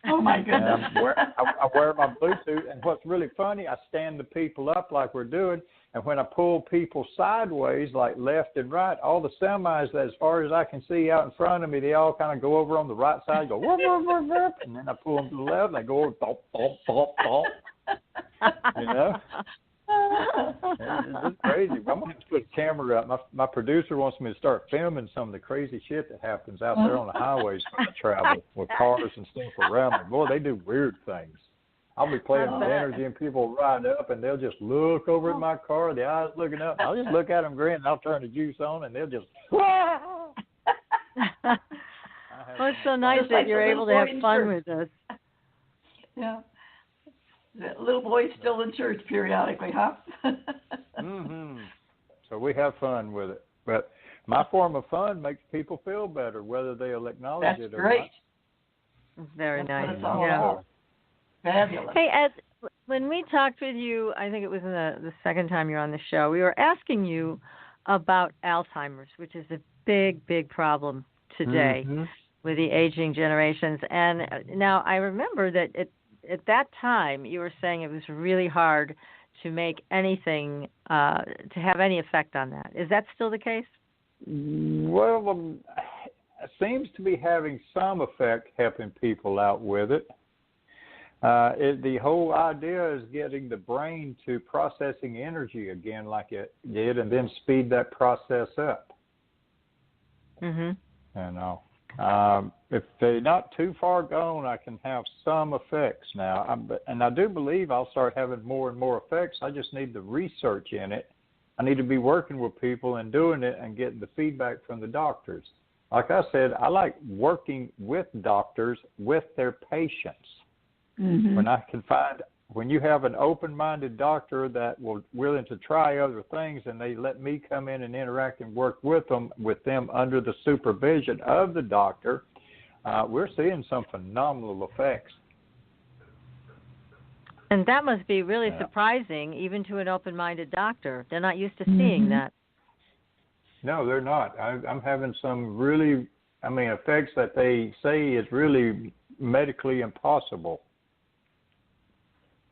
Oh, my goodness. I wear my Bluetooth, and what's really funny, I stand the people up like we're doing, and when I pull people sideways, like left and right, all the semis, that as far as I can see out in front of me, they all kind of go over on the right side, go, whoop, whoop, whoop, whoop, and then I pull them to the left, and they go over, thop, thop, thop, thop. You know? It's crazy. I'm going to have to put a camera up. My producer wants me to start filming some of the crazy shit that happens out there on the highways when I travel with cars and stuff around me. Boy, they do weird things. I'll be playing with energy and people ride up and they'll just look over at my car, the eyes looking up. I'll just look at them grin and I'll turn the juice on and they'll just. Well, it's so nice that you're able to have fun with this. Yeah. The little boy's still in church periodically, huh? So we have fun with it. But my form of fun makes people feel better, whether they'll acknowledge it or not. That's great. It's very nice. That's all about. Fabulous. Hey, Ed, when we talked with you, I think it was the second time you're on the show, we were asking you about Alzheimer's, which is a big, big problem today with the aging generations. And now I remember that at that time you were saying it was really hard to make anything, to have any effect on that. Is that still the case? Well, it seems to be having some effect helping people out with it. The whole idea is getting the brain to processing energy again like it did and then speed that process up. If they're not too far gone, I can have some effects now. And I do believe I'll start having more and more effects. I just need the research in it. I need to be working with people and doing it and getting the feedback from the doctors. Like I said, I like working with doctors with their patients. When you have an open-minded doctor that will willing to try other things and they let me come in and interact and work with them under the supervision of the doctor, we're seeing some phenomenal effects. And that must be really surprising even to an open-minded doctor. They're not used to seeing that. No, they're not. I'm having some really effects that they say is really medically impossible.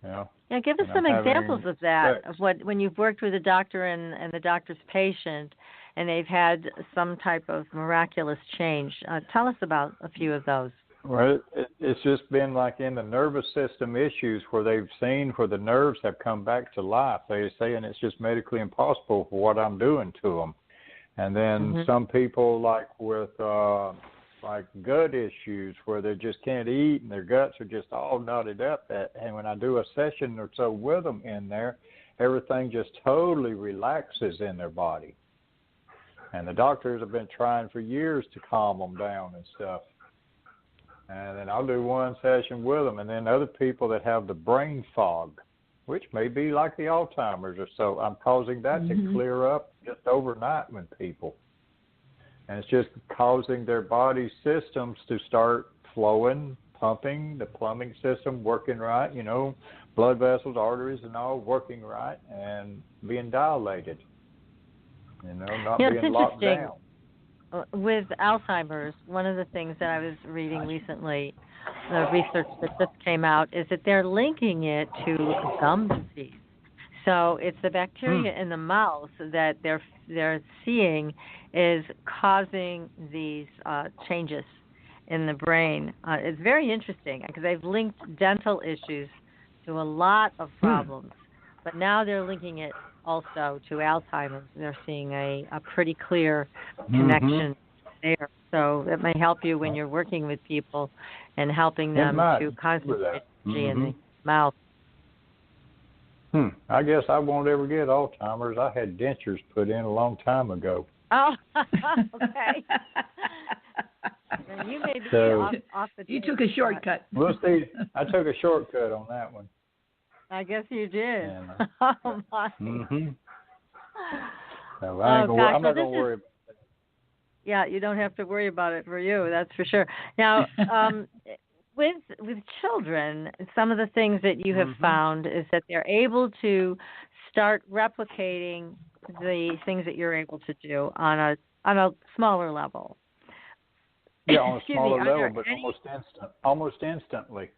You know? Yeah, give us some examples of that, of when you've worked with a doctor and the doctor's patient, and they've had some type of miraculous change. Tell us about a few of those. Well, it's just been like in the nervous system issues where they've seen where the nerves have come back to life. They're saying it's just medically impossible for what I'm doing to them. And then some people like with like gut issues where they just can't eat and their guts are just all knotted up. And when I do a session or so with them in there, everything just totally relaxes in their body. And the doctors have been trying for years to calm them down and stuff. And then I'll do one session with them. And then other people that have the brain fog, which may be like the Alzheimer's or so, I'm causing that to clear up just overnight with people. And it's just causing their body systems to start flowing, pumping, the plumbing system working right, you know, blood vessels, arteries and all working right and being dilated, you know, not being locked down. With Alzheimer's, one of the things that I was reading recently, the research that just came out, is that they're linking it to gum disease. So it's the bacteria in the mouth that they're seeing is causing these changes in the brain. It's very interesting because they've linked dental issues to a lot of problems, but now they're linking it also to Alzheimer's. They're seeing a pretty clear connection there. So it may help you when you're working with people and helping them to concentrate energy in the mouth. I guess I won't ever get Alzheimer's. I had dentures put in a long time ago. Oh, okay. Then you may be off the You took a shortcut. We'll see. I took a shortcut on that one. I guess you did. And, oh, my. So I'm not going to worry about that. Yeah, you don't have to worry about it for you, that's for sure. Now, with children, some of the things that you have found is that they're able to start replicating the things that you're able to do on a smaller level. Yeah, on a smaller level, but almost instantly.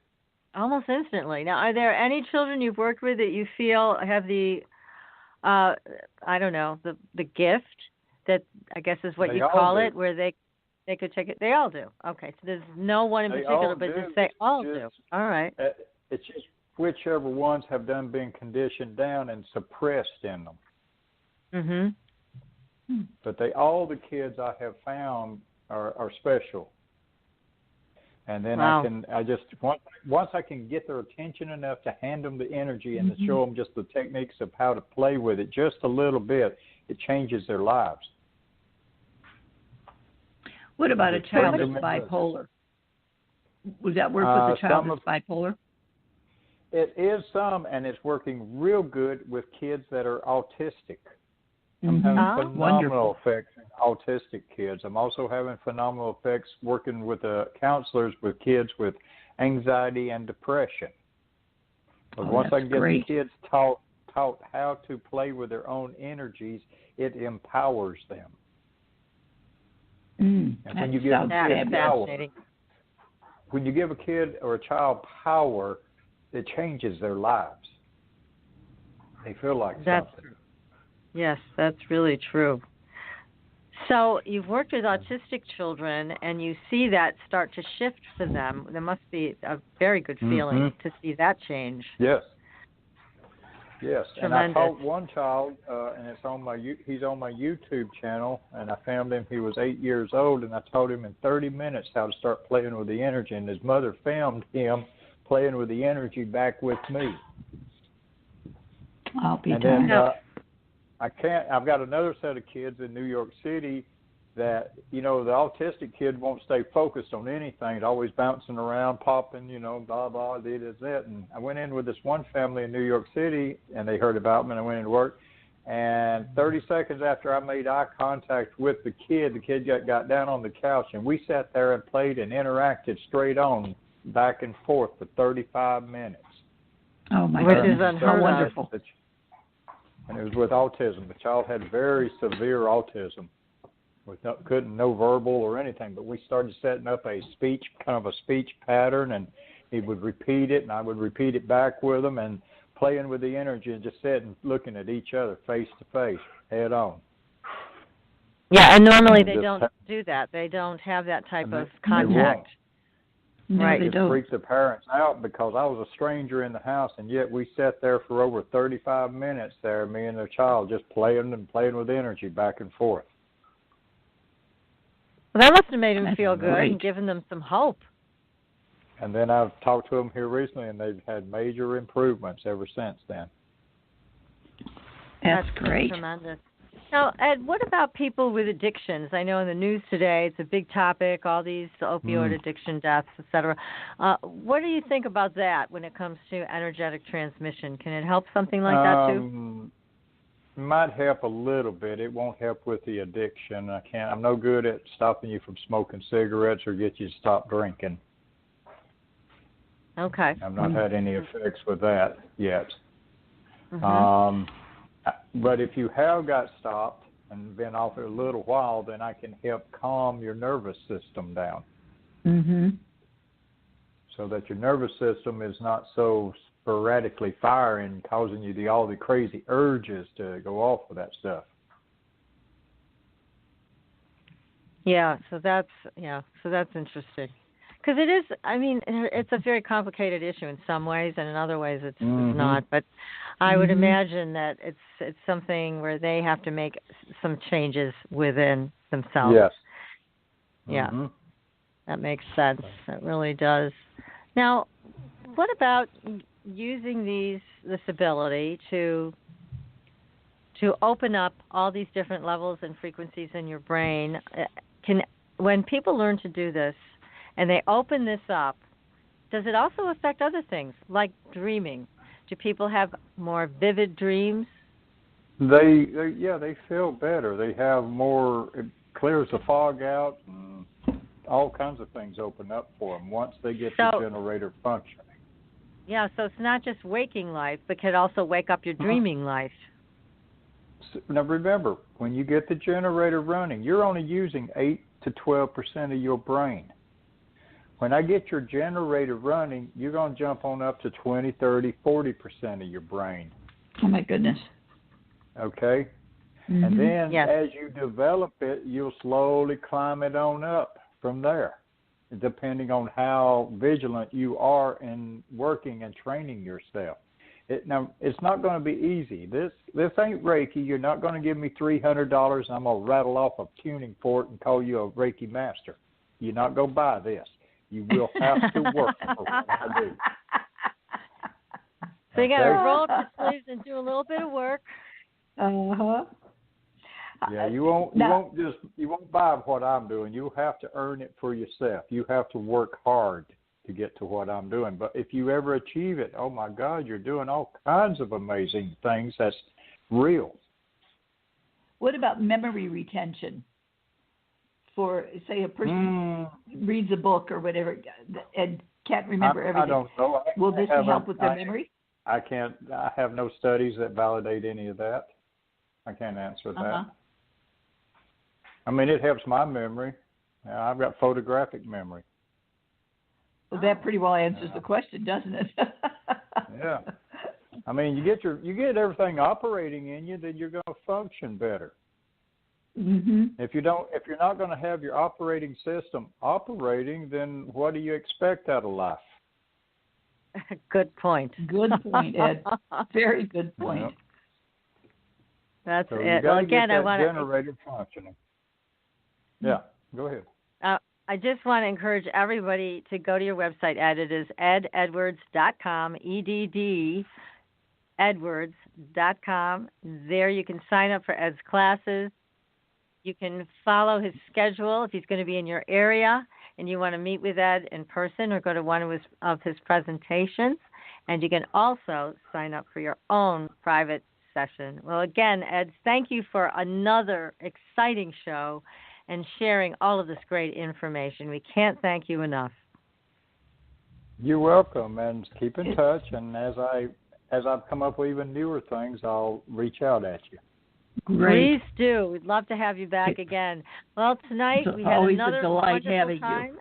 Almost instantly. Now, are there any children you've worked with that you feel have the, the gift that I guess is what you call it, where they could take it? They all do. Okay, so there's no one in particular, but just they all do. All right. It's just whichever ones have been conditioned down and suppressed in them. But all the kids I have found are special. And then once I can get their attention enough to hand them the energy and to show them just the techniques of how to play with it just a little bit, it changes their lives. What about a child that's bipolar? Would that work with a child that's bipolar? It is some, and it's working real good with kids that are autistic. I'm having phenomenal effects in autistic kids. I'm also having phenomenal effects working with counselors with kids with anxiety and depression. But once I can get the kids taught how to play with their own energies, it empowers them. And when you give a kid or a child power, it changes their lives. They feel like something. True. Yes, that's really true. So you've worked with autistic children, and you see that start to shift for them. There must be a very good feeling to see that change. Yes. Tremendous. And I taught one child, and he's on my YouTube channel, and I found him. He was 8 years old, and I taught him in 30 minutes how to start playing with the energy, and his mother filmed him playing with the energy back with me. I'll be done. I've got another set of kids in New York City that, the autistic kid won't stay focused on anything. He's always bouncing around, popping, blah, blah, this, that. And I went in with this one family in New York City, and they heard about me, and I went into work. And 30 seconds after I made eye contact with the kid got down on the couch, and we sat there and played and interacted straight on, back and forth for 35 minutes. Oh, my goodness. Which is unheard of. Wonderful. And it was with autism. The child had very severe autism. couldn't no verbal or anything, but we started setting up a speech pattern, and he would repeat it, and I would repeat it back with him, and playing with the energy and just sitting, looking at each other face to face, head on. Yeah, and normally they don't do that. They don't have that type of contact. No, right. they don't. It freaked the parents out because I was a stranger in the house, and yet we sat there for over 35 minutes there, me and the child, just playing with energy back and forth. Well, that must have made them That's feel good great. and given them some hope. And then I've talked to them here recently, and they've had major improvements ever since then. That's great. Tremendous. Now, Ed, what about people with addictions? I know in the news today it's a big topic, all these opioid addiction deaths, et cetera. What do you think about that when it comes to energetic transmission? Can it help something like that too? Might help a little bit. It won't help with the addiction. I'm no good at stopping you from smoking cigarettes or get you to stop drinking. Okay. I've not had any effects with that yet. But if you have got stopped and been off it a little while, then I can help calm your nervous system down. So that your nervous system is not so sporadically firing, causing you all the crazy urges to go off with that stuff. Yeah, so that's interesting. Because it is, I mean, it's a very complicated issue in some ways, and in other ways it's not. But I would imagine that it's something where they have to make some changes within themselves. Yes. Yeah, that makes sense. It really does. Now, what about using this ability to open up all these different levels and frequencies in your brain? When people learn to do this, and they open this up, does it also affect other things, like dreaming? Do people have more vivid dreams? They feel better. They have more, it clears the fog out, and all kinds of things open up for them once they get the generator functioning. Yeah, so it's not just waking life, but can also wake up your dreaming life. Now remember, when you get the generator running, you're only using 8 to 12% of your brain. When I get your generator running, you're going to jump on up to 20, 30, 40% of your brain. Oh, my goodness. Okay? And then as you develop it, you'll slowly climb it on up from there, depending on how vigilant you are in working and training yourself. Now, it's not going to be easy. This ain't Reiki. You're not going to give me $300 and I'm going to rattle off a tuning fork and call you a Reiki master. You're not going to buy this. You will have to work for what I do. So you got to roll up your sleeves and do a little bit of work. Yeah, you won't buy what I'm doing. You have to earn it for yourself. You have to work hard to get to what I'm doing. But if you ever achieve it, oh my God, you're doing all kinds of amazing things. That's real. What about memory retention? For, say, a person reads a book or whatever and can't remember everything. I don't know. Will this help with their memory? I have no studies that validate any of that. I can't answer that. I mean, it helps my memory. I've got photographic memory. Well, that pretty well answers the question, doesn't it? Yeah. I mean, you get everything operating in you, then you're going to function better. If you're not going to have your operating system operating, then what do you expect out of life? Good point. Good point, Ed. Very good point. Yep. That's so it. Well, again, I want to generator functioning. Yeah, go ahead. I just want to encourage everybody to go to your website, Ed. It is ededwards.com, EDD, edwards.com. There you can sign up for Ed's classes. You can follow his schedule if he's going to be in your area and you want to meet with Ed in person or go to one of his presentations. And you can also sign up for your own private session. Well, again, Ed, thank you for another exciting show and sharing all of this great information. We can't thank you enough. You're welcome, and keep in touch. And as I've come up with even newer things, I'll reach out at you. Great. Please do. We'd love to have you back again. Well, tonight we had always another a delight wonderful having time. you.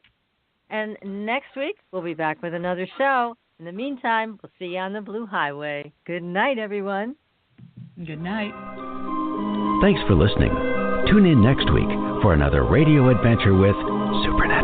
And next week we'll be back with another show. In the meantime, we'll see you on the Blue Highway. Good night, everyone. Good night. Thanks for listening. Tune in next week for another radio adventure with Supernatural.